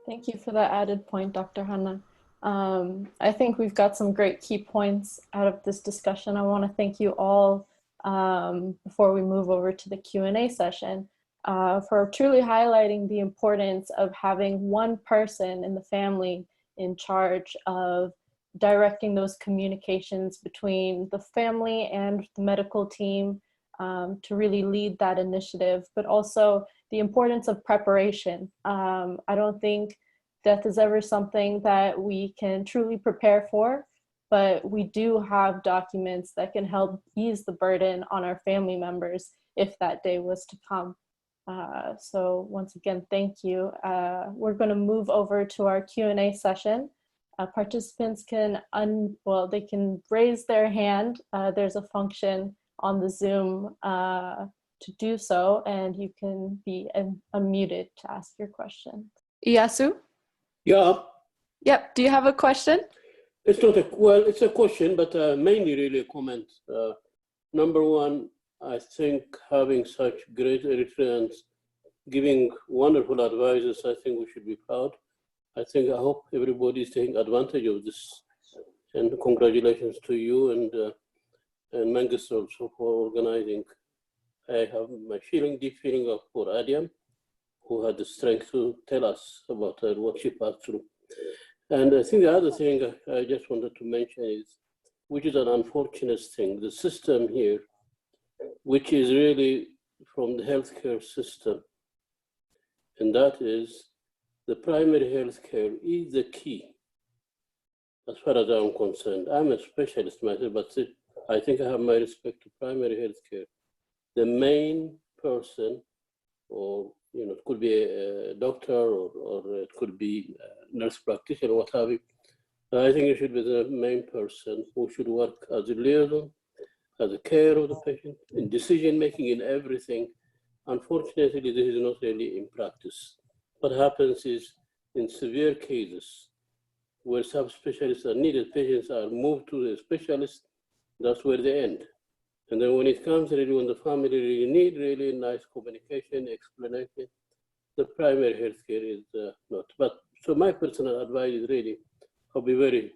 Thank you for that added point, Dr. Hanna. I think we've got some great key points out of this discussion. I want to thank you all, before we move over to the Q&A session, for truly highlighting the importance of having one person in the family in charge of directing those communications between the family and the medical team, to really lead that initiative, but also the importance of preparation. I don't think death is ever something that we can truly prepare for, but we do have documents that can help ease the burden on our family members if that day was to come. So once again, thank you. We're going to move over to our Q&A session. Participants can they can raise their hand. There's a function on the Zoom to do so, and you can be unmuted to ask your question. Iyasu? Yeah. Yep. Do you have a question? It's not it's a question, but mainly really a comment. Number one, I think having such great Eritreans giving wonderful advices, I think we should be proud. I hope everybody is taking advantage of this, and congratulations to you and Mangus also for organizing. I have my deep feeling for Adiam, who had the strength to tell us about what she passed through. And I think the other thing I just wanted to mention is, which is an unfortunate thing, the system here, which is really from the healthcare system, and that is the primary healthcare is the key. as far as I'm concerned. I'm a specialist myself, but still, I think I have my respect to primary health care. The main person, or it could be a doctor, or it could be a nurse practitioner, what have you. I think it should be the main person who should work as a liaison, as a care of the patient, in decision making, in everything. Unfortunately, this is not really in practice. What happens is, in severe cases where subspecialists are needed, patients are moved to the specialist. That's where they end. And then when it comes really, when the family really need really nice communication, explanation, the primary health care is not. But so my personal advice is really, I'll be very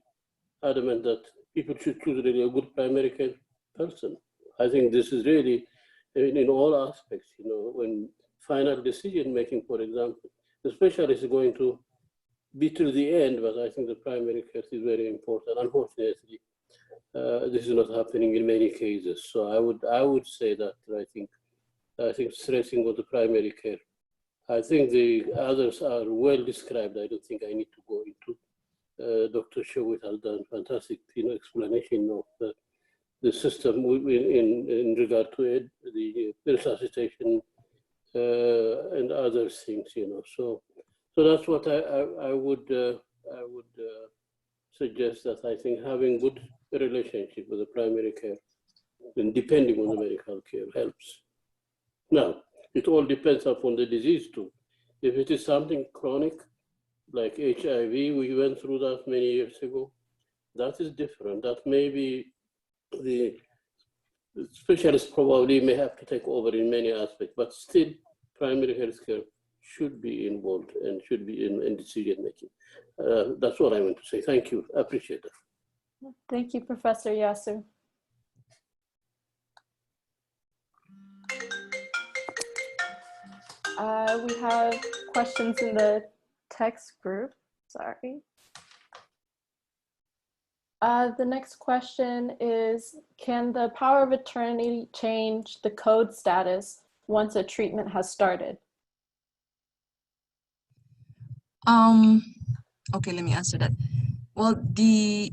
adamant that people should choose really a good primary care person. I think this is really in all aspects, when final decision making, for example, the specialist is going to be to the end, but I think the primary care is very important. Unfortunately, this is not happening in many cases. So I would say that I think stressing on the primary care. I think the others are well described. I don't think I need to go into. Dr. Showit has done fantastic, explanation of the system in regard to it, the resuscitation and other things, So that's what I would suggest, that I think having good relationship with the primary care and depending on the medical care helps. Now, it all depends upon the disease too. If it is something chronic, like HIV, we went through that many years ago, that is different. That maybe the specialist probably may have to take over in many aspects, but still primary health care should be involved and should be in decision making. That's what I want to say. Thank you. I appreciate that. Thank you, Professor Yasser. We have questions in the text group. Sorry. The next question is, can the power of attorney change the code status once a treatment has started? Okay, let me answer that. Well, the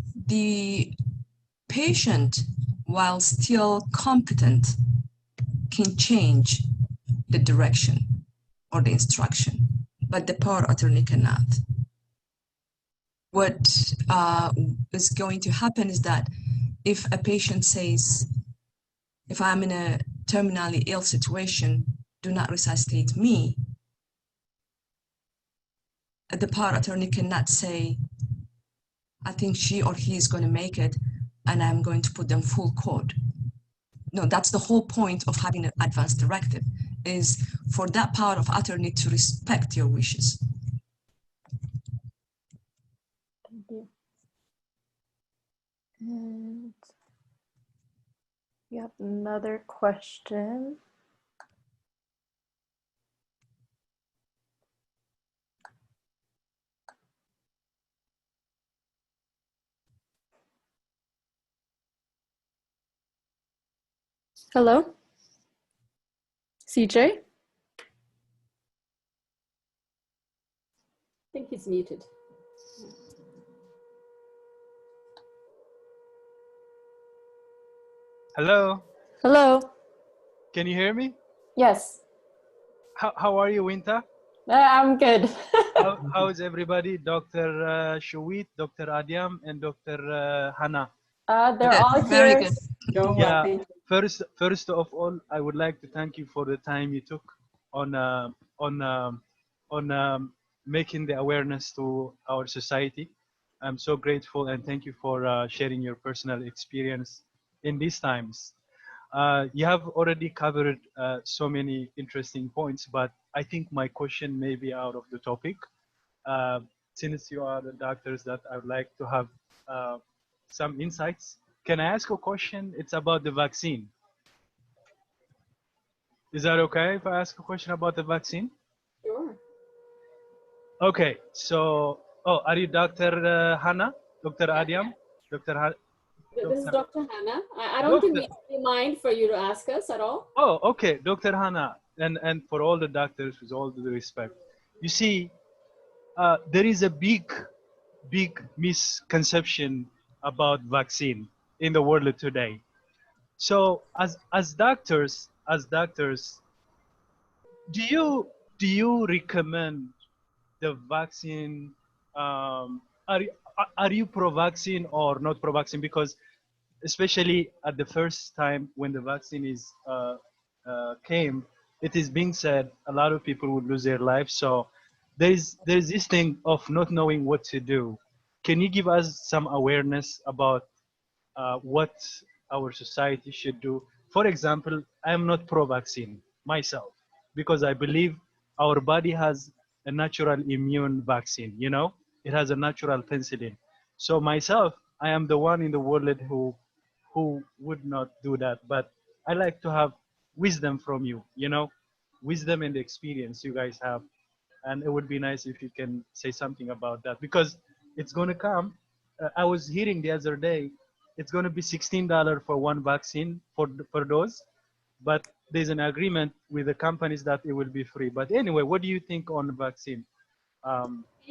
patient, while still competent, can change the direction or the instruction, but the power of attorney cannot. What is going to happen is that if a patient says, if I'm in a terminally ill situation, do not resuscitate me, the power of attorney cannot say, I think she or he is going to make it, and I'm going to put them full code. No, that's the whole point of having an advance directive, is for that power of attorney to respect your wishes. Thank you. And we have another question. Hello? CJ? I think he's muted. Hello, Hello? can you hear me? Yes. How are you, Winter? I'm good. How is everybody? Dr. Showit, Dr. Adiam, and Dr. Hannah. They're all Very here. good. Doing well, Yeah, thank you. first of all, I would like to thank you for the time you took on making the awareness to our society. I'm so grateful, and thank you for sharing your personal experience in these times. You have already covered so many interesting points, but I think my question may be out of the topic. Since you are the doctors that I would like to have some insights. Can I ask a question? It's about the vaccine. Is that okay if I ask a question about the vaccine? Sure. Okay, so, are you Dr. Hannah? Dr. Adiam? Dr. This is Dr. Hannah. I don't think we mind for you to ask us at all. Oh, okay, Dr. Hannah, and for all the doctors, with all the respect. You see, there is a big big misconception about vaccine in the world today. So as doctors, do you recommend the vaccine? Are you pro-vaccine or not pro-vaccine? Because especially at the first time when the vaccine is came, it is being said a lot of people would lose their lives. So there's this thing of not knowing what to do. Can you give us some awareness about what our society should do? For example, I am not pro-vaccine myself because I believe our body has a natural immune vaccine. You know, it has a natural penicillin. So myself, I am the one in the world who would not do that. But I like to have wisdom from you. You know, wisdom and experience you guys have, and it would be nice if you can say something about that because it's going to come. I was hearing the other day it's going to be $16 for one vaccine for dose, but there's an agreement with the companies that it will be free. But anyway, what do you think on the vaccine?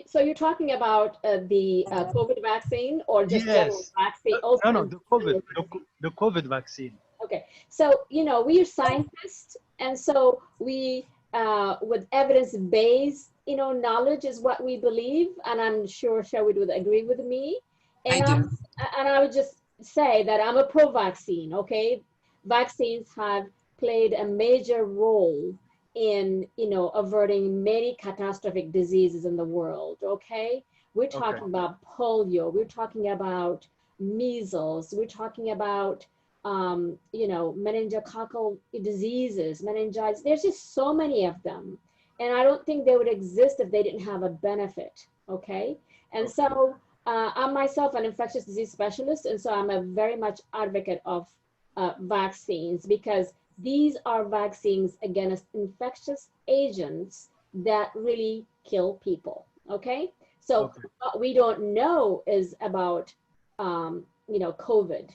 So you're talking about the COVID vaccine or just general Yes. vaccine? No, the COVID vaccine. Okay, so we are scientists, and so we, with evidence-based, knowledge is what we believe, and I'm sure Sherwood would agree with me. I And do. I would just say that I'm a pro-vaccine. Okay, vaccines have played a major role in averting many catastrophic diseases in the world. Okay, we're talking about polio, we're talking about measles, we're talking about meningococcal diseases, meningitis. There's just so many of them. And I don't think they would exist if they didn't have a benefit, okay? And so I'm myself an infectious disease specialist, and so I'm a very much advocate of vaccines because these are vaccines against infectious agents that really kill people, okay? So what we don't know is about, COVID.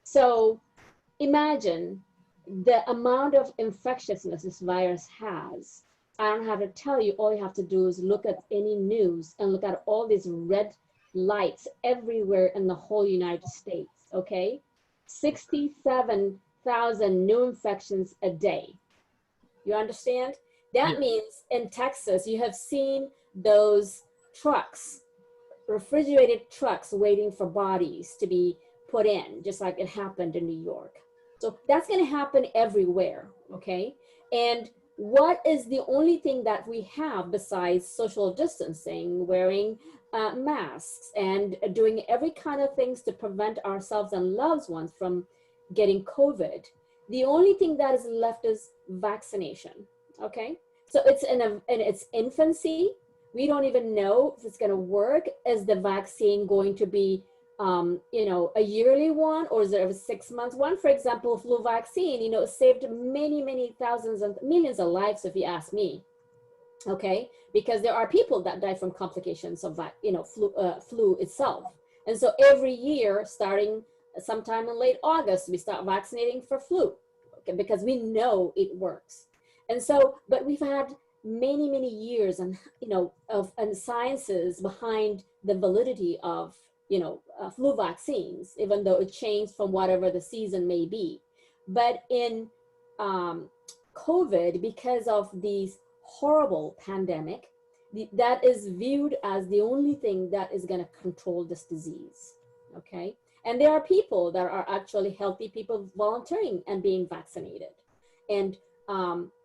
So imagine the amount of infectiousness this virus has. I don't have to tell you, all you have to do is look at any news and look at all these red lights everywhere in the whole United States, okay? 67,000 new infections a day. You understand? That means in Texas, you have seen those trucks, refrigerated trucks waiting for bodies to be put in, just like it happened in New York. So that's going to happen everywhere, okay? And what is the only thing that we have besides social distancing, wearing masks, and doing every kind of things to prevent ourselves and loved ones from getting COVID? The only thing that is left is vaccination, okay? So it's in its infancy. We don't even know if it's going to work. Is the vaccine going to be a yearly one, or is it a 6 months one? For example, flu vaccine, saved many thousands and millions of lives, if you ask me. Okay, because there are people that die from complications of flu itself. And so every year, starting sometime in late August, we start vaccinating for flu, okay, because we know it works. And so, but we've had many years and and sciences behind the validity of flu vaccines, even though it changed from whatever the season may be. But in COVID, because of these horrible pandemic, that is viewed as the only thing that is going to control this disease, okay? And there are people that are actually healthy people volunteering and being vaccinated. And,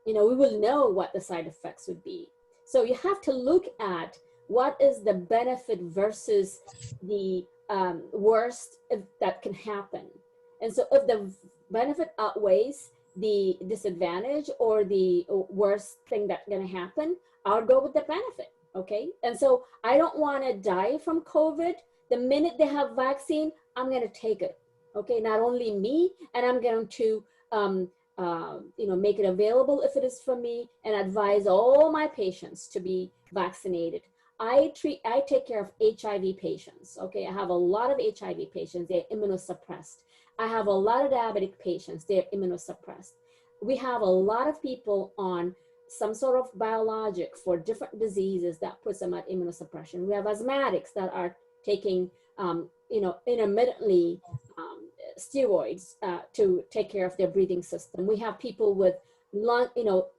we will know what the side effects would be. So you have to look at what is the benefit versus the worst that can happen. And so if the benefit outweighs the disadvantage or the worst thing that's going to happen, I'll go with the benefit, okay? And so I don't want to die from COVID. The minute they have vaccine, I'm going to take it, okay? Not only me, and I'm going to make it available if it is for me, and advise all my patients to be vaccinated. I take care of HIV patients, okay? I have a lot of HIV patients, they're immunosuppressed. I have a lot of diabetic patients, they're immunosuppressed. We have a lot of people on some sort of biologic for different diseases that puts them at immunosuppression. We have asthmatics that are taking, intermittently steroids to take care of their breathing system. We have people with lung,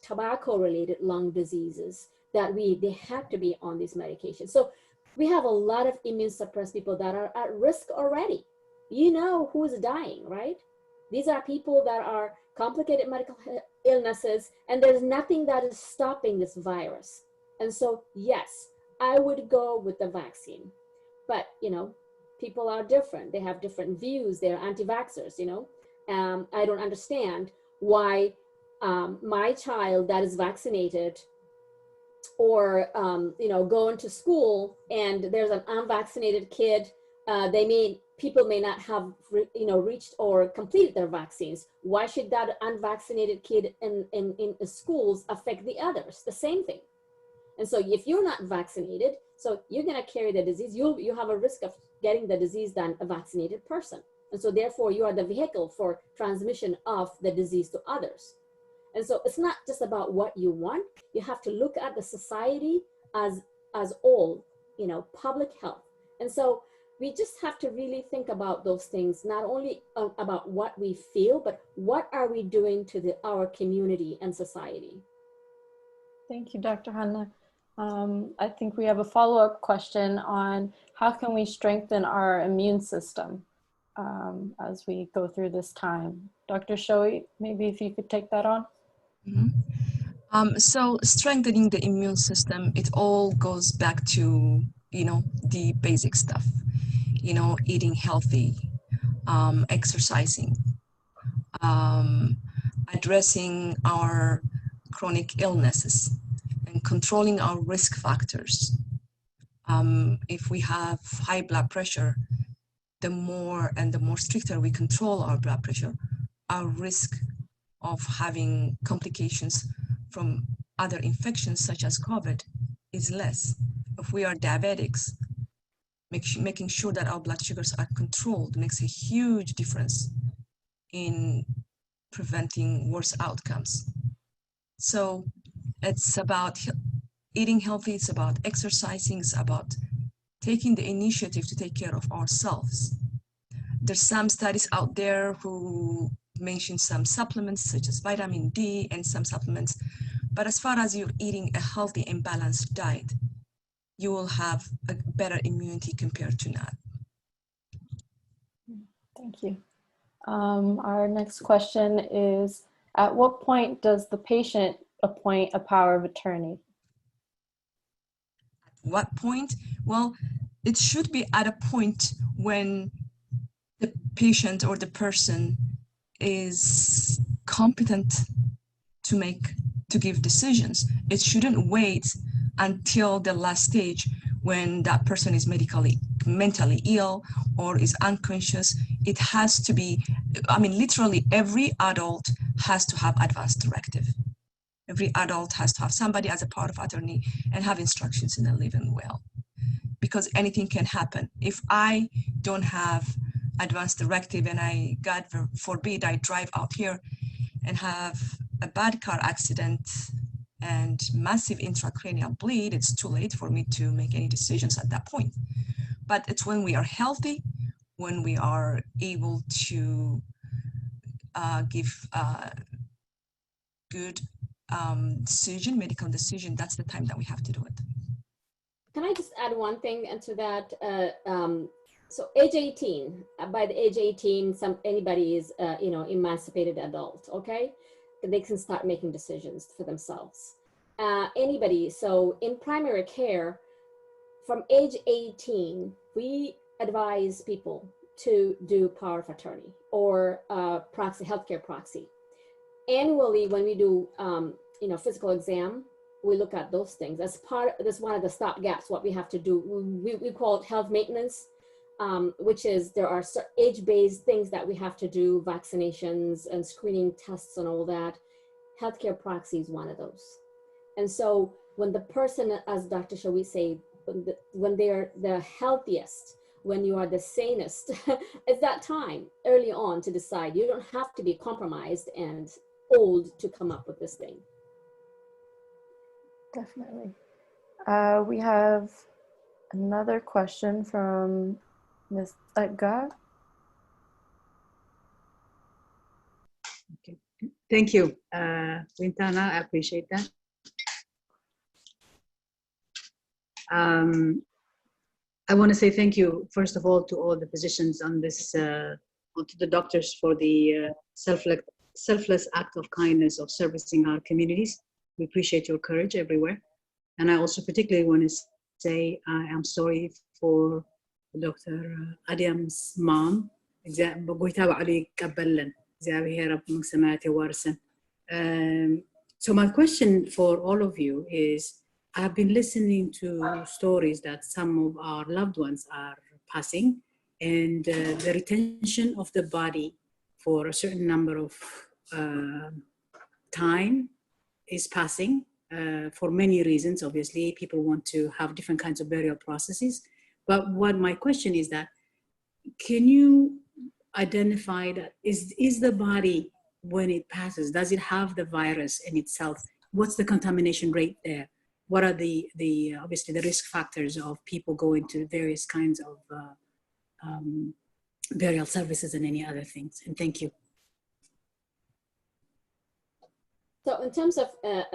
tobacco-related lung diseases that they have to be on these medications. So we have a lot of immune suppressed people that are at risk already. You know who's dying, right? These are people that are complicated medical illnesses, and there's nothing that is stopping this virus. And so, yes, I would go with the vaccine. But, people are different. They have different views. They're anti-vaxxers, I don't understand why my child that is vaccinated or, going to school and there's an unvaccinated kid, people may not have, reached or completed their vaccines. Why should that unvaccinated kid in schools affect the others? The same thing. And so if you're not vaccinated, so you're going to carry the disease, you have a risk of getting the disease than a vaccinated person. And so therefore you are the vehicle for transmission of the disease to others. And so it's not just about what you want. You have to look at the society as all, public health. And so we just have to really think about those things, not only about what we feel, but what are we doing to our community and society. Thank you, Dr. Hanna. I think we have a follow-up question on how can we strengthen our immune system as we go through this time. Dr. Shoei, maybe if you could take that on. Mm-hmm. So strengthening the immune system, it all goes back to, the basic stuff, eating healthy, exercising, addressing our chronic illnesses, and controlling our risk factors. If we have high blood pressure, the more stricter we control our blood pressure, our risk of having complications from other infections such as COVID is less. If we are diabetics, making sure that our blood sugars are controlled makes a huge difference in preventing worse outcomes. So it's about eating healthy, it's about exercising, it's about taking the initiative to take care of ourselves. There's some studies out there who mention some supplements such as vitamin D and some supplements, but as far as you're eating a healthy and balanced diet, you will have a better immunity compared to not. Thank you. Our next question is, at what point does the patient appoint a power of attorney? At what point? Well, it should be at a point when the patient or the person is competent to give decisions. It shouldn't wait until the last stage when that person is mentally ill or is unconscious. It has to be, literally every adult has to have advance directive. Every adult has to have somebody as a power of attorney and have instructions in a living will, because anything can happen. If I don't have advance directive and God forbid, I drive out here and have a bad car accident and massive intracranial bleed, it's too late for me to make any decisions at that point. But it's when we are healthy, when we are able to give good medical decision, that's the time that we have to do it. Can I just add one thing into that? So age 18, by the age 18, anybody is, emancipated adult, okay? They can start making decisions for themselves. Anybody, so in primary care, from age 18, we advise people to do power of attorney or proxy, healthcare proxy. Annually, when we do, physical exam, we look at those things. That's one of the stop gaps, what we have to do. We call it health maintenance, which is there are age-based things that we have to do, vaccinations and screening tests and all that. Healthcare proxy is one of those. And so when the person, as Dr. Shoei say, when they're the healthiest, when you are the sanest, it's that time early on to decide. You don't have to be compromised and old to come up with this thing. Definitely. We have Another question from Ms. Edgar. Okay. Thank you, Quintana. I appreciate that. I want to say thank you, first of all, to all the physicians on this, to the doctors for the selfless act of kindness of servicing our communities. We appreciate your courage everywhere. And I also particularly want to say I am sorry for Dr. Adam's mom. So my question for all of you is, I've been listening to stories that some of our loved ones are passing, and the retention of the body for a certain number of time is passing for many reasons. Obviously, people want to have different kinds of burial processes. But what my question is that, can you identify that is the body, when it passes, does it have the virus in itself? What's the contamination rate there? What are the obviously the risk factors of people going to various kinds of burial services and any other things? And thank you. So in terms of at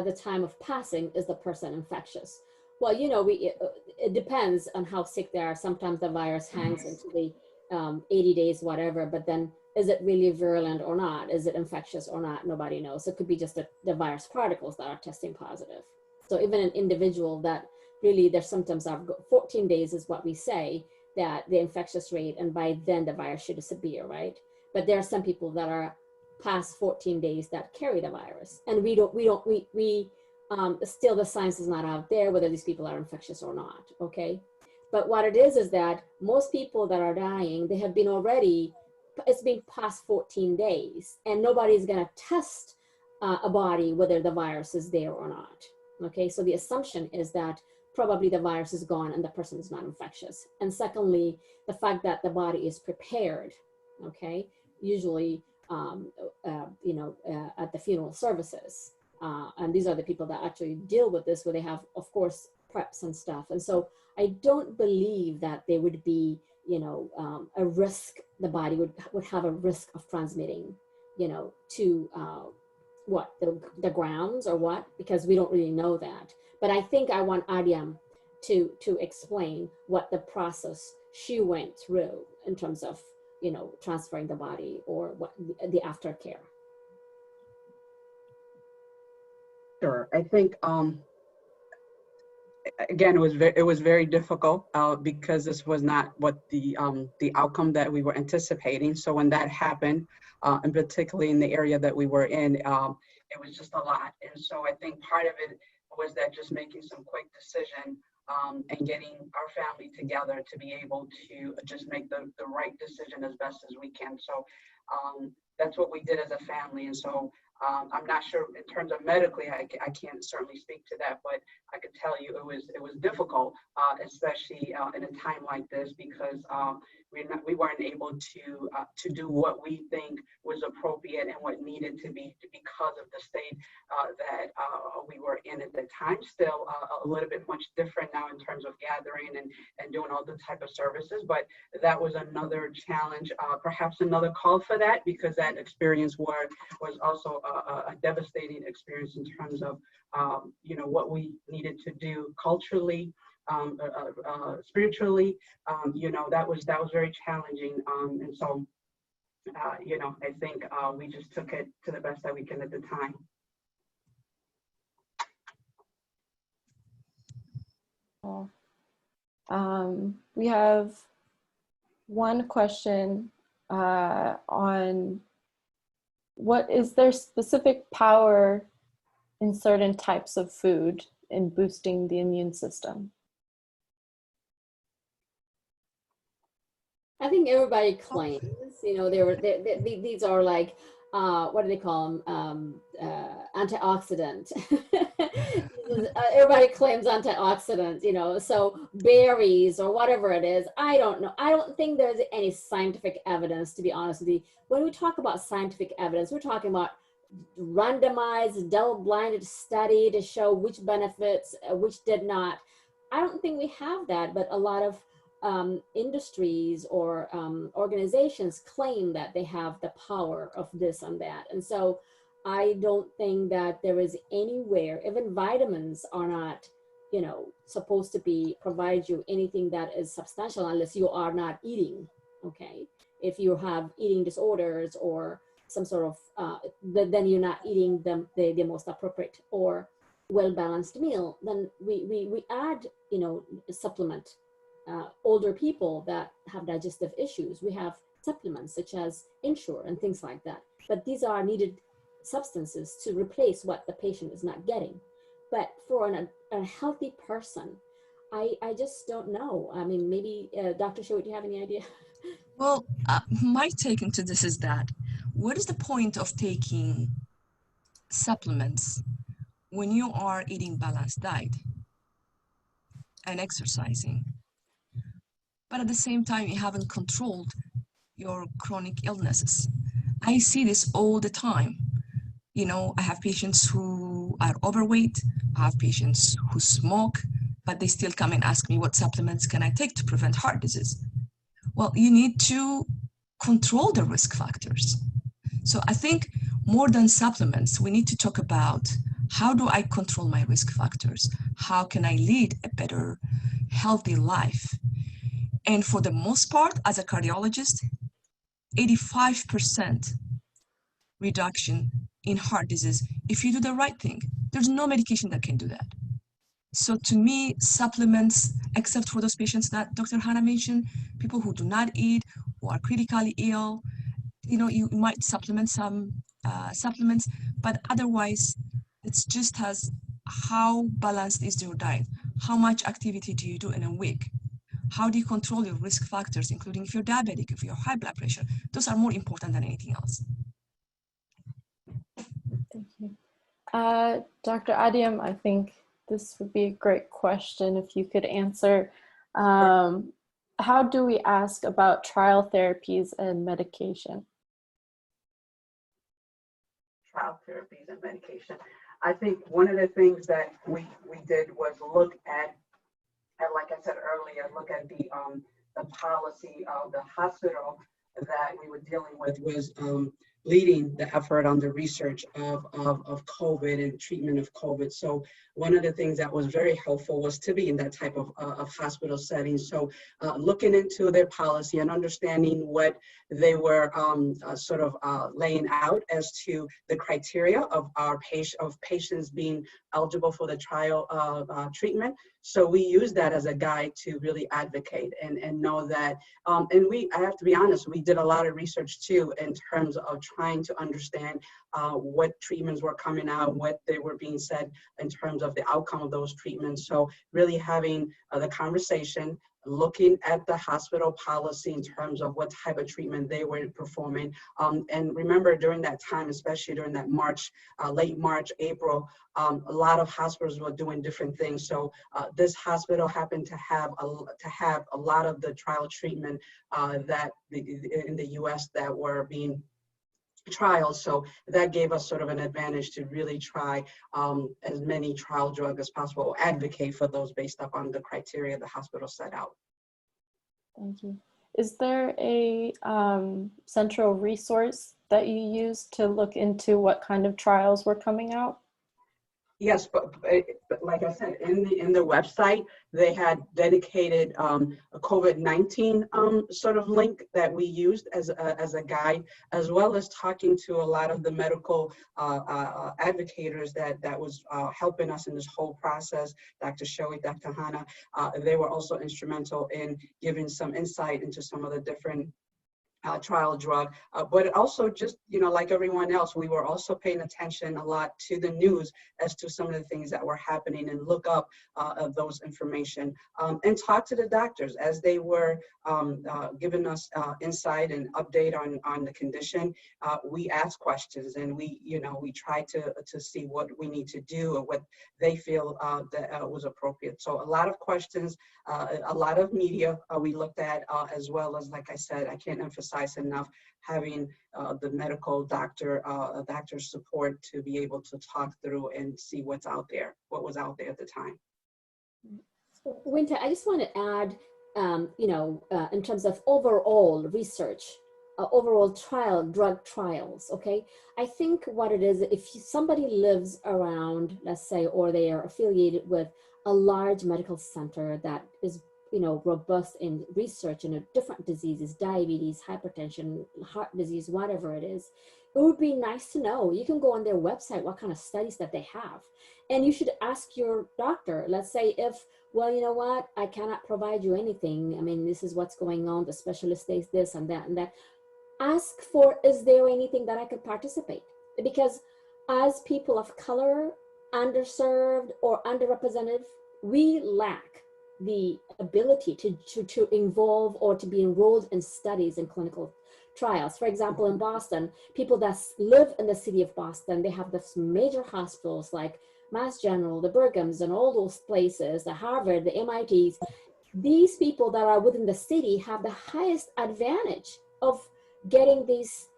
the time of passing, is the person infectious? Well, you know, it depends on how sick they are. Sometimes the virus hangs into the 80 days, whatever, but then is it really virulent or not? Is it infectious or not? Nobody knows. It could be just the virus particles that are testing positive. So even an individual that really their symptoms are 14 days is what we say that the infectious rate, and by then the virus should disappear, right? But there are some people that are past 14 days that carry the virus, and we still the science is not out there whether these people are infectious or not, okay? But what it is that most people that are dying, they have been already, it's been past 14 days, and nobody's gonna test a body whether the virus is there or not, okay? So the assumption is that probably the virus is gone and the person is not infectious. And secondly, the fact that the body is prepared, okay? Usually, at the funeral services. And these are the people that actually deal with this, where they have, of course, preps and stuff. And so I don't believe that there would be, a risk, the body would have a risk of transmitting, to the grounds or what, because we don't really know that. But I think I want Adyam to explain what the process she went through in terms of, transferring the body or what the aftercare. Sure. I think again, it was very difficult because this was not what the outcome that we were anticipating. So when that happened, and particularly in the area that we were in, it was just a lot. And so I think part of it was that just making some quick decision and getting our family together to be able to just make the right decision as best as we can. So that's what we did as a family. And so I'm not sure in terms of medically, I can't certainly speak to that, but I could tell you it was difficult, especially in a time like this, because we weren't able to do what we think was appropriate and what needed to be because of the state that we were in at the time. Still a little bit much different now in terms of gathering and doing all the type of services, but that was another challenge, perhaps another call for that, because that experience was also a devastating experience in terms of what we needed to do culturally, spiritually. That was very challenging, and so I think we just took it to the best that we can at the time. We have one question on what is there specific power in certain types of food in boosting the immune system? I think everybody claims, these are like, what do they call them? Antioxidant. Everybody claims antioxidants, so berries or whatever it is. I don't know. I don't think there's any scientific evidence, to be honest with you. When we talk about scientific evidence, we're talking about randomized, double-blinded study to show which benefits, which did not. I don't think we have that, but a lot of industries or organizations claim that they have the power of this and that. And so I don't think that there is anywhere, even vitamins are not, you know, supposed to be provide you anything that is substantial unless you are not eating. Okay. If you have eating disorders or some sort of, then you're not eating the most appropriate or well-balanced meal, then we add, you know, supplement. Older people that have digestive issues, we have supplements such as Ensure and things like that. But these are needed substances to replace what the patient is not getting. But for a healthy person, I just don't know. I mean, maybe Dr. Sherwood, do you have any idea? Well, my take into this is that what is the point of taking supplements when you are eating balanced diet and exercising, but at the same time you haven't controlled your chronic illnesses? I see this all the time. You know, I have patients who are overweight, I have patients who smoke, but they still come and ask me what supplements can I take to prevent heart disease. Well, you need to control the risk factors. So I think more than supplements, we need to talk about how do I control my risk factors? How can I lead a better, healthy life? And for the most part, as a cardiologist, 85% reduction in heart disease if you do the right thing. There's no medication that can do that. So to me, supplements, except for those patients that Dr. Hannah mentioned, people who do not eat, who are critically ill, you know, you might supplement some supplements, but otherwise, it's just as how balanced is your diet? How much activity do you do in a week? How do you control your risk factors, including if you're diabetic, if you're high blood pressure? Those are more important than anything else. Thank you. Dr. Adiam, I think this would be a great question if you could answer. How do we ask about trial therapies and medication? Trial therapies and medication. I think one of the things that we did was look at, and like I said earlier, look at the policy of the hospital that we were dealing with was leading the effort on the research of COVID and treatment of COVID. So one of the things that was very helpful was to be in that type of hospital setting. So looking into their policy and understanding what they were sort of laying out as to the criteria of patients being eligible for the trial treatment. So we use that as a guide to really advocate and know that, I have to be honest, we did a lot of research too in terms of trying to understand what treatments were coming out, what they were being said in terms of the outcome of those treatments. So really having the conversation, looking at the hospital policy in terms of what type of treatment they were performing. And remember during that time, especially during that March, late March, April, a lot of hospitals were doing different things. So this hospital happened to have a lot of the trial treatment that in the US that were being trials. So that gave us sort of an advantage to really try as many trial drugs as possible, or advocate for those based upon the criteria the hospital set out. Thank you. Is there a central resource that you use to look into what kind of trials were coming out? Yes, but like I said, in the website, they had dedicated a COVID-19 sort of link that we used as a guide, as well as talking to a lot of the medical advocators that was helping us in this whole process. Dr. Shoei, Dr. Hannah, they were also instrumental in giving some insight into some of the different trial drug, but also just, you know, like everyone else, we were also paying attention a lot to the news as to some of the things that were happening and look up those information and talk to the doctors as they were giving us insight and update on the condition. We asked questions and we tried to see what we need to do or what they feel that was appropriate. So a lot of questions, a lot of media we looked at, as well as, like I said, I can't emphasize enough having the medical doctor's support to be able to talk through and see what's out there, what was out there at the time. Winter, I just want to add, in terms of overall research, overall drug trials, okay? I think what it is, if somebody lives around, let's say, or they are affiliated with a large medical center that is, robust in research in different diseases, diabetes, hypertension, heart disease, whatever it is, it would be nice to know. You can go on their website, what kind of studies that they have. And you should ask your doctor, let's say if, well, you know what, I cannot provide you anything. I mean, this is what's going on. The specialist says this and that and that. Ask for, is there anything that I could participate? Because as people of color, underserved or underrepresented, we lack the ability to involve or to be enrolled in studies in clinical trials. For example, in Boston, people that live in the city of Boston, they have these major hospitals like Mass General, the Brighams, and all those places, the Harvard, the MITs. These people that are within the city have the highest advantage of getting these,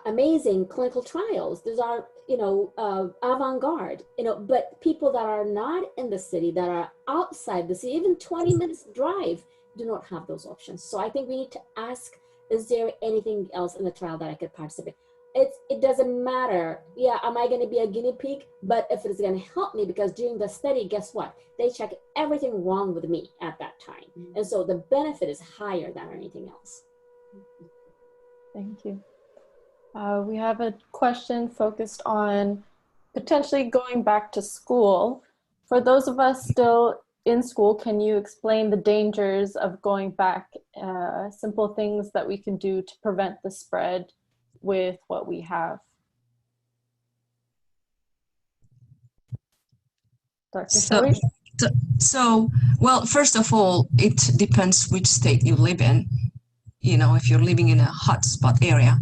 amazing clinical trials. These are, avant-garde, but people that are not in the city, that are outside the city, even 20 minutes drive, do not have those options. So I think we need to ask, is there anything else in the trial that I could participate? It doesn't matter. Yeah, am I going to be a guinea pig? But if it's going to help me, because during the study, guess what? They check everything wrong with me at that time. And so the benefit is higher than anything else. Thank you. We have a question focused on potentially going back to school. For those of us still in school, can you explain the dangers of going back? Simple things that we can do to prevent the spread with what we have. Dr. Shelley? So, well, first of all, it depends which state you live in. If you're living in a hotspot area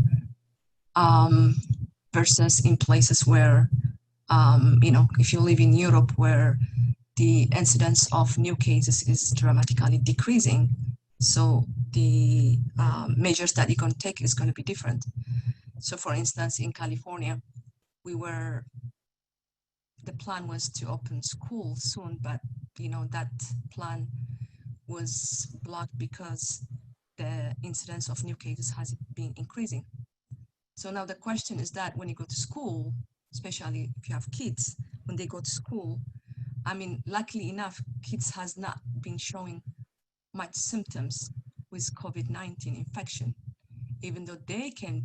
versus in places where, if you live in Europe where the incidence of new cases is dramatically decreasing. So the measures that you can take is going to be different. So for instance, in California, the plan was to open school soon, but that plan was blocked because the incidence of new cases has been increasing. So now the question is that when you go to school, especially if you have kids, when they go to school, I mean, luckily enough, kids has not been showing much symptoms with COVID-19 infection, even though they can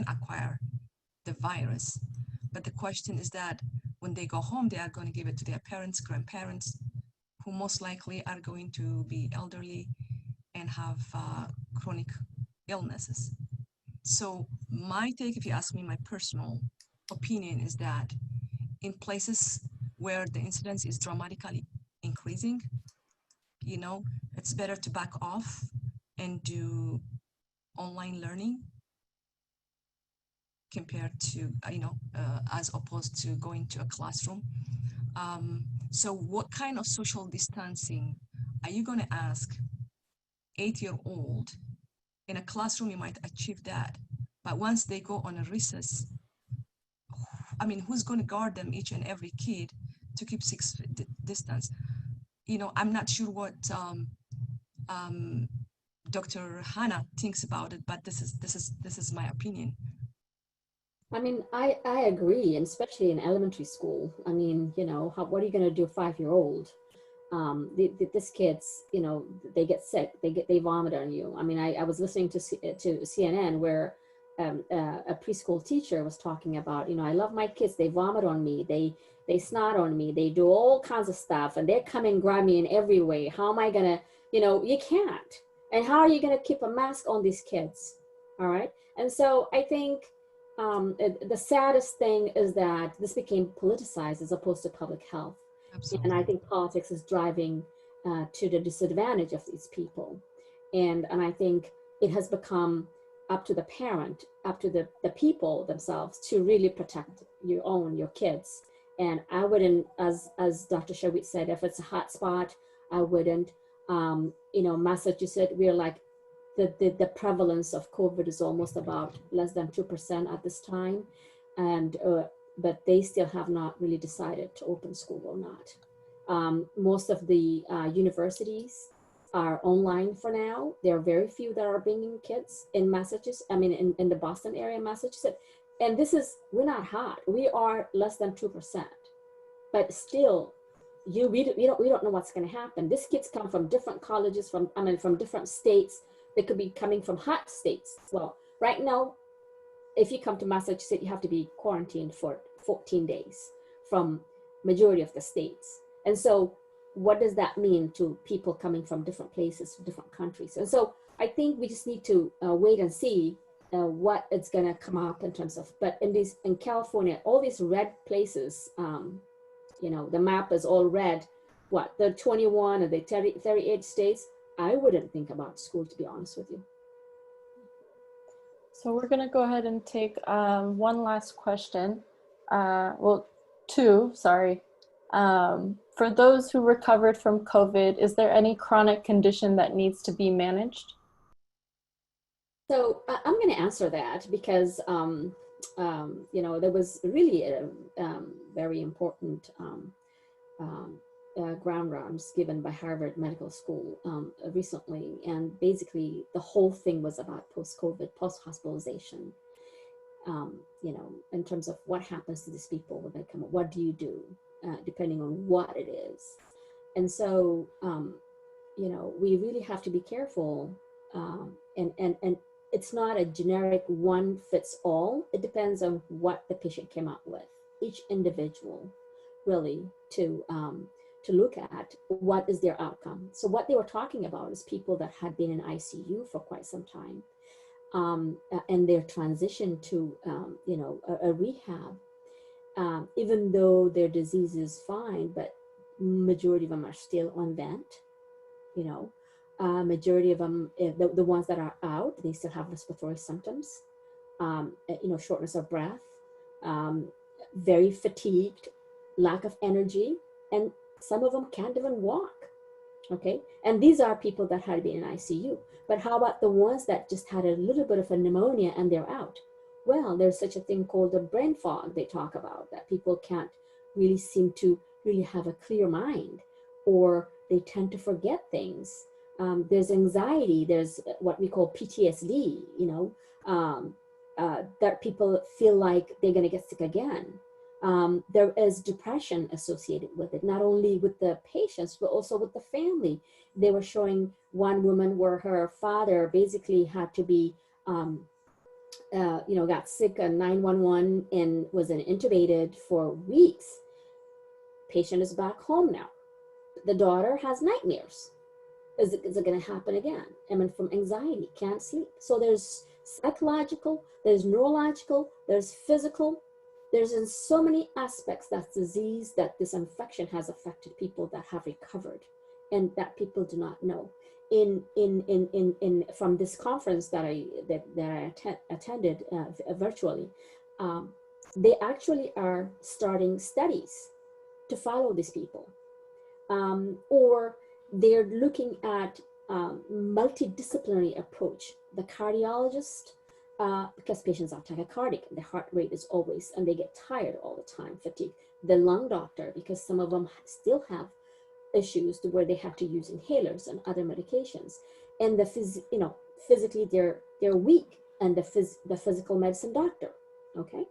acquire the virus. But the question is that when they go home, they are going to give it to their parents, grandparents, who most likely are going to be elderly and have chronic illnesses. So my take, if you ask me my personal opinion, is that in places where the incidence is dramatically increasing, it's better to back off and do online learning compared to, as opposed to going to a classroom. So what kind of social distancing are you going to ask 8-year-old? In a classroom, you might achieve that. But once they go on a recess, I mean, who's going to guard them, each and every kid, to keep 6 feet distance? I'm not sure what Dr. Hannah thinks about it, but this is my opinion. I mean, I agree, and especially in elementary school. I mean, what are you going to do, a 5-year-old? These kids, they get sick, they vomit on you. I mean, I was listening to CNN where a preschool teacher was talking about, I love my kids, they vomit on me, they snot on me, they do all kinds of stuff, and they come and grab me in every way. How am I gonna, you can't. And how are you gonna keep a mask on these kids? All right. And so I think the saddest thing is that this became politicized as opposed to public health. Absolutely. And I think politics is driving to the disadvantage of these people. And I think it has become up to the parent, up to the people themselves to really protect your kids. And I wouldn't, as Dr. Sharwit said, if it's a hot spot, I wouldn't. Massachusetts, we're like, the prevalence of COVID is almost about less than 2% at this time. And but they still have not really decided to open school or not. Most of the universities are online for now. There are very few that are bringing kids in Massachusetts, I mean, in the Boston area, Massachusetts. And this is, we're not hot. We are less than 2%. But still, we don't know what's going to happen. These kids come from different colleges, from different states. They could be coming from hot states. Well, right now, if you come to Massachusetts, you have to be quarantined for 14 days from majority of the states. And so what does that mean to people coming from different places, different countries? And so I think we just need to wait and see what it's going to come up in terms of, but in California, all these red places, you know, the map is all red. What, the 21 or the 38 states, I wouldn't think about school, to be honest with you. So we're going to go ahead and take one last question. Well, two, sorry. For those who recovered from COVID, is there any chronic condition that needs to be managed? So I'm going to answer that because, you know, there was really a very important ground rounds given by Harvard Medical School recently. And basically the whole thing was about post-COVID, post-hospitalization, you know, in terms of what happens to these people when they come up, what do you do, depending on what it is. And so, you know, we really have to be careful, and it's not a generic one fits all. It depends on what the patient came up with, each individual really to look at what is their outcome. So what they were talking about is people that had been in ICU for quite some time, and their transition to, you know, a rehab, even though their disease is fine, but majority of them are still on vent, you know. Majority of them, the ones that are out, they still have respiratory symptoms, you know, shortness of breath, very fatigued, lack of energy, and some of them can't even walk, okay? And these are people that had been in ICU. But how about the ones that just had a little bit of a pneumonia and they're out? Well, there's such a thing called a brain fog they talk about, that people can't really seem to really have a clear mind, or they tend to forget things. There's anxiety, there's what we call PTSD, you know, that people feel like they're gonna get sick again. There is depression associated with it, not only with the patients, but also with the family. They were showing one woman where her father basically had to be, you know, got sick on 911 and was intubated for weeks. Patient is back home now. The daughter has nightmares. Is it going to happen again? I mean, from anxiety, can't sleep. So there's psychological, there's neurological, there's physical. There's in so many aspects that disease, that this infection has affected people that have recovered, and that people do not know. From this conference that I attended virtually, they actually are starting studies to follow these people, or they're looking at multidisciplinary approach. The cardiologist, because patients are tachycardic, the heart rate is always, and they get tired all the time, fatigue. The lung doctor, because some of them still have issues to where they have to use inhalers and other medications, and you know, physically they're weak, and the physical medicine doctor, okay,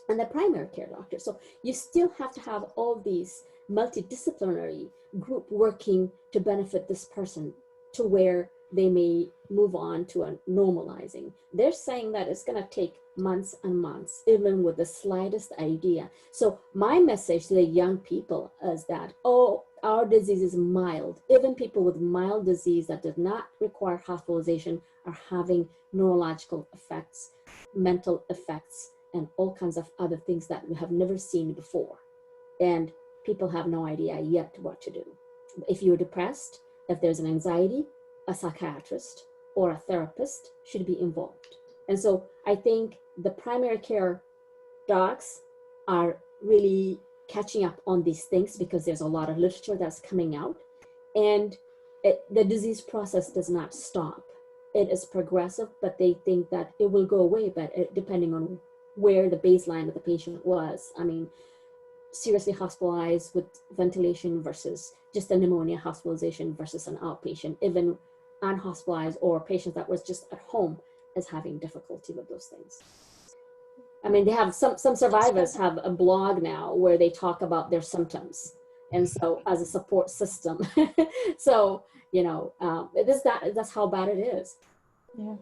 and the primary care doctor. So you still have to have all these multidisciplinary group working to benefit this person to where they may move on to a normalizing. They're saying that it's going to take months and months, even with the slightest idea. So my message to the young people is that, oh, our disease is mild. Even people with mild disease that does not require hospitalization are having neurological effects, mental effects, and all kinds of other things that we have never seen before. And people have no idea yet what to do. If you're depressed, if there's an anxiety, a psychiatrist or a therapist should be involved. And so I think the primary care docs are really catching up on these things, because there's a lot of literature that's coming out, and the disease process does not stop. It is progressive, but they think that it will go away, but depending on where the baseline of the patient was. I mean, seriously hospitalized with ventilation versus just a pneumonia hospitalization versus an outpatient, even unhospitalized or patients that was just at home is having difficulty with those things. I mean, they have some survivors have a blog now where they talk about their symptoms, and so as a support system. So you know, that's how bad it is. Yeah.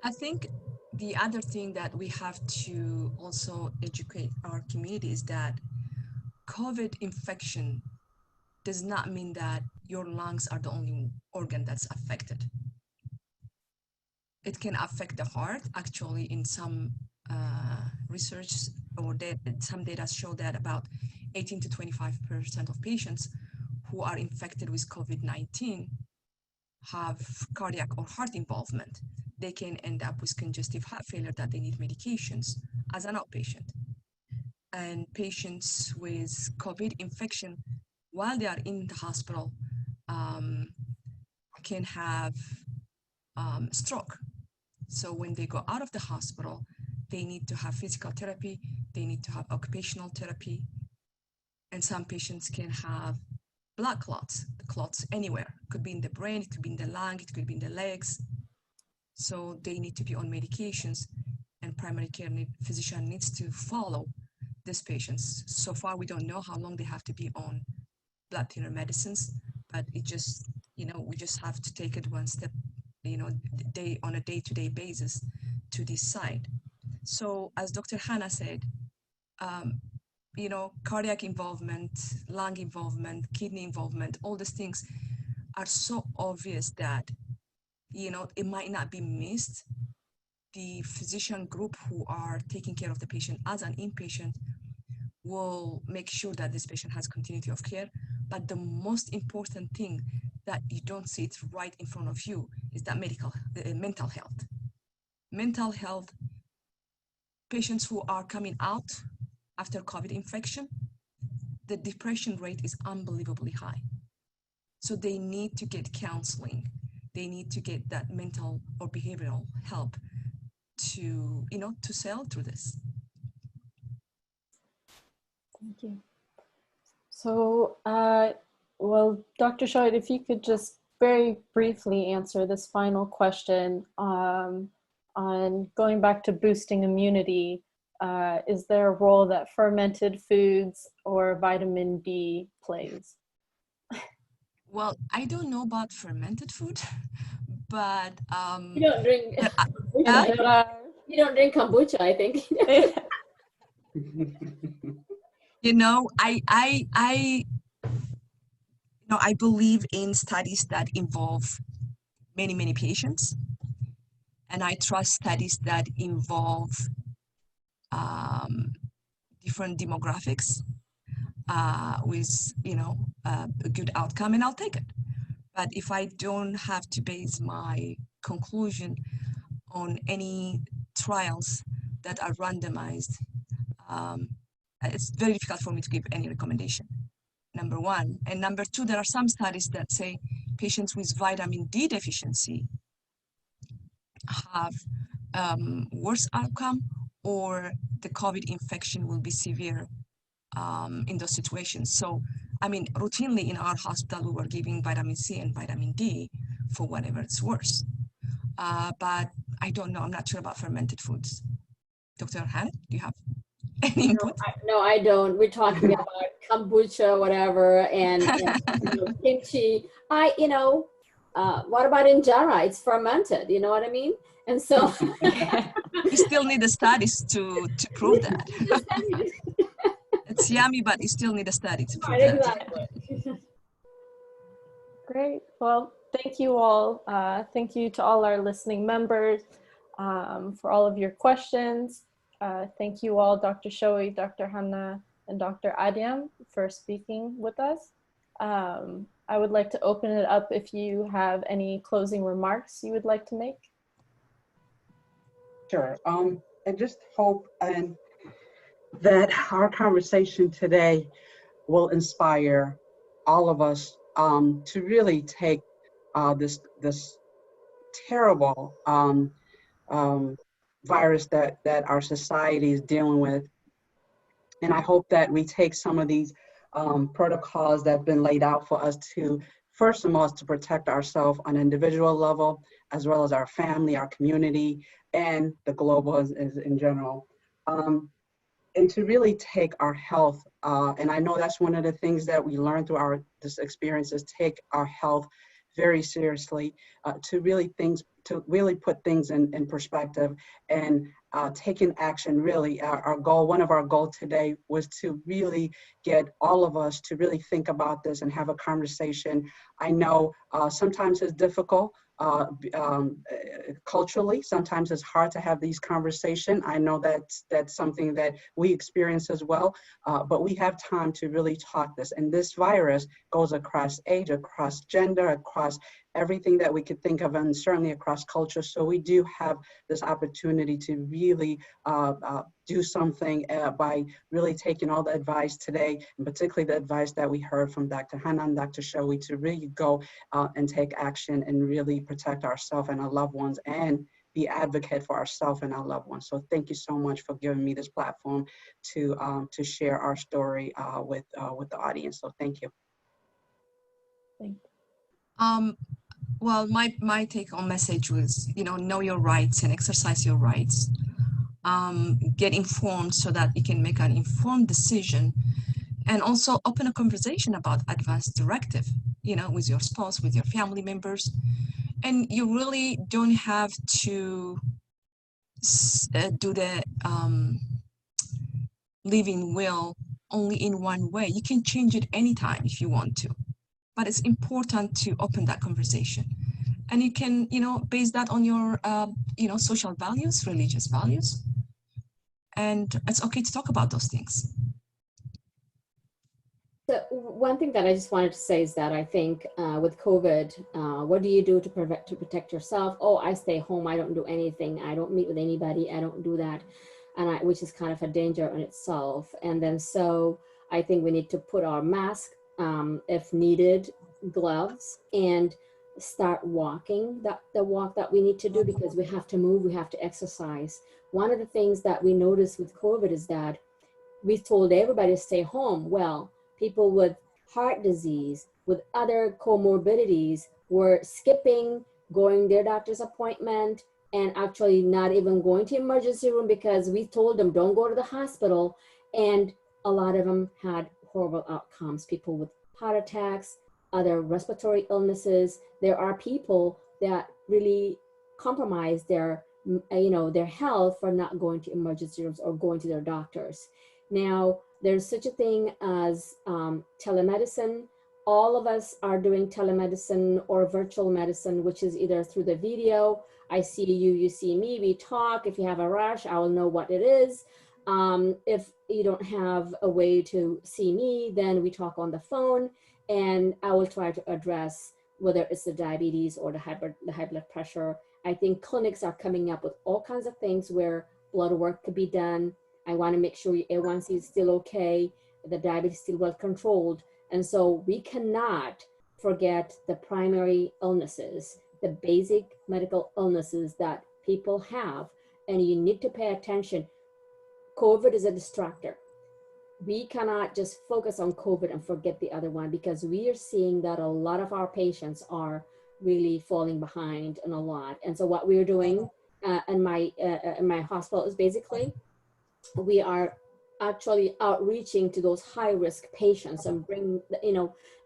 I think the other thing that we have to also educate our community is that COVID infection does not mean that your lungs are the only organ that's affected. It can affect the heart. Actually, in some research or some data show that about 18 to 25% of patients who are infected with COVID-19 have cardiac or heart involvement. They can end up with congestive heart failure that they need medications as an outpatient. And patients with COVID infection, while they are in the hospital, can have stroke. So when they go out of the hospital, they need to have physical therapy, they need to have occupational therapy, and some patients can have blood clots, clots anywhere. It could be in the brain, it could be in the lung, it could be in the legs. So they need to be on medications, and primary care physician needs to follow these patients. So far, we don't know how long they have to be on blood thinner medicines, but it just, you know, we just have to take it one step, you know, on a day-to-day basis to decide. So as Dr. Hannah said, you know, cardiac involvement, lung involvement, kidney involvement, all these things are so obvious that, you know, it might not be missed. The physician group who are taking care of the patient as an inpatient will make sure that this patient has continuity of care. But the most important thing that you don't see it right in front of you is that mental health. Mental health, patients who are coming out after COVID infection, the depression rate is unbelievably high. So they need to get counseling. They need to get that mental or behavioral help to, you know, to sail through this. Thank you. So, well, Dr. Shoaib, if you could just very briefly answer this final question on going back to boosting immunity. Is there a role that fermented foods or vitamin D plays? Well, I don't know about fermented food, but You don't drink yeah? you don't drink kombucha, I think. You know, I believe in studies that involve many patients, and I trust studies that involve different demographics with, you know, a good outcome, and I'll take it. But if I don't have to base my conclusion on any trials that are randomized, it's very difficult for me to give any recommendation, number one. And number two, there are some studies that say patients with vitamin D deficiency have worse outcome, or the COVID infection will be severe in those situations. So, I mean, routinely in our hospital, we were giving vitamin C and vitamin D for whatever it's worse. But I don't know, I'm not sure about fermented foods. Dr. Han, do you have any input? No, I don't. We're talking about kombucha, whatever, and you know, kimchi. What about injera? It's fermented. You know what I mean? And so We still need the studies to prove that. It's yummy, but you still need a study to prove that. Exactly. Great. Well, thank you all. Thank you to all our listening members for all of your questions. Thank you all, Dr. Shoaib, Dr. Hanna, and Dr. Adiam for speaking with us. I would like to open it up if you have any closing remarks you would like to make. Sure. I just hope that our conversation today will inspire all of us to really take this terrible virus that our society is dealing with. And I hope that we take some of these protocols that have been laid out for us to, first and most, to protect ourselves on an individual level, as well as our family, our community, and the global as in general. And to really take our health, and I know that's one of the things that we learned through this experience, is take our health very seriously, to really put things in perspective, and taking action. Really, our goal, one of our goals today, was to really get all of us to really think about this and have a conversation. I know sometimes it's difficult. Culturally, sometimes it's hard to have these conversations. I know that's something that we experience as well, but we have time to really talk this. And this virus goes across age, across gender, across everything that we could think of, and certainly across culture. So we do have this opportunity to really do something by really taking all the advice today, and particularly the advice that we heard from Dr. Hannah and Dr. Shoei, to really go and take action and really protect ourselves and our loved ones, and be advocate for ourselves and our loved ones. So thank you so much for giving me this platform to share our story with the audience. So thank you. Thank you. Well, my take on message was, know your rights and exercise your rights. Get informed so that you can make an informed decision, and also open a conversation about advance directive, with your spouse, with your family members. And you really don't have to do the living will only in one way. You can change it anytime if you want to, but it's important to open that conversation. And you can, base that on your, social values, religious values. And it's okay to talk about those things. So one thing that I just wanted to say is that I think with COVID, what do you do to protect yourself? Oh, I stay home. I don't do anything. I don't meet with anybody. I don't do that, which is kind of a danger in itself. And then so I think we need to put our mask, if needed, gloves, and start walking the walk that we need to do, because we have to move, we have to exercise. One of the things that we noticed with COVID is that we told everybody to stay home. Well, people with heart disease, with other comorbidities, were skipping going their doctor's appointment, and actually not even going to emergency room because we told them don't go to the hospital. And a lot of them had horrible outcomes. People with heart attacks, other respiratory illnesses. There are people that really compromise their health for not going to emergency rooms or going to their doctors. Now, there's such a thing as telemedicine. All of us are doing telemedicine or virtual medicine, which is either through the video. I see you, you see me, we talk. If you have a rash, I will know what it is. If you don't have a way to see me, then we talk on the phone, and I will try to address whether it's the diabetes or the high blood pressure. I think clinics are coming up with all kinds of things where blood work could be done. I want to make sure your A1C is still okay, the diabetes is still well controlled. And so we cannot forget the primary illnesses, the basic medical illnesses that people have, and you need to pay attention. COVID is a distractor. We cannot just focus on COVID and forget the other one, because we are seeing that a lot of our patients are really falling behind in a lot. And so what we're doing in my hospital is basically, we are actually outreaching to those high-risk patients and bring,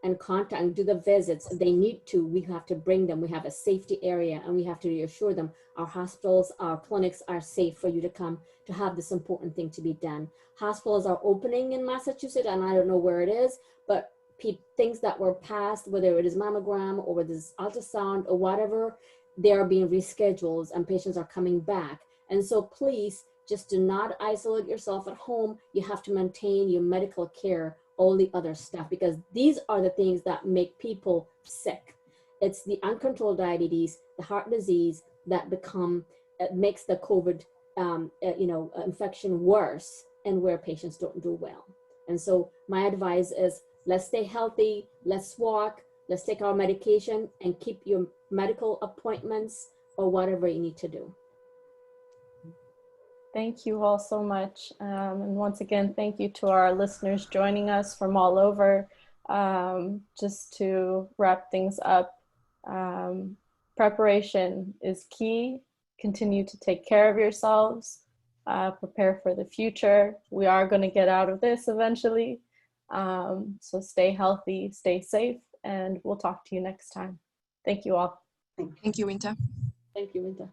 and contact and do the visits. They need to, we have to bring them. We have a safety area, and we have to reassure them our hospitals, our clinics are safe for you to come to have this important thing to be done. Hospitals are opening in Massachusetts, and I don't know where it is, but things that were passed, whether it is mammogram or whether it's ultrasound or whatever, they are being rescheduled and patients are coming back. And so please, just do not isolate yourself at home. You have to maintain your medical care, all the other stuff, because these are the things that make people sick. It's the uncontrolled diabetes, the heart disease that makes the COVID infection worse, and where patients don't do well. And so my advice is, let's stay healthy, let's walk, let's take our medication, and keep your medical appointments or whatever you need to do. Thank you all so much. And once again, thank you to our listeners joining us from all over. Just to wrap things up, preparation is key. Continue to take care of yourselves. Prepare for the future. We are going to get out of this eventually. So stay healthy, stay safe, and we'll talk to you next time. Thank you all. Thank you, Winter. Thank you, Winter.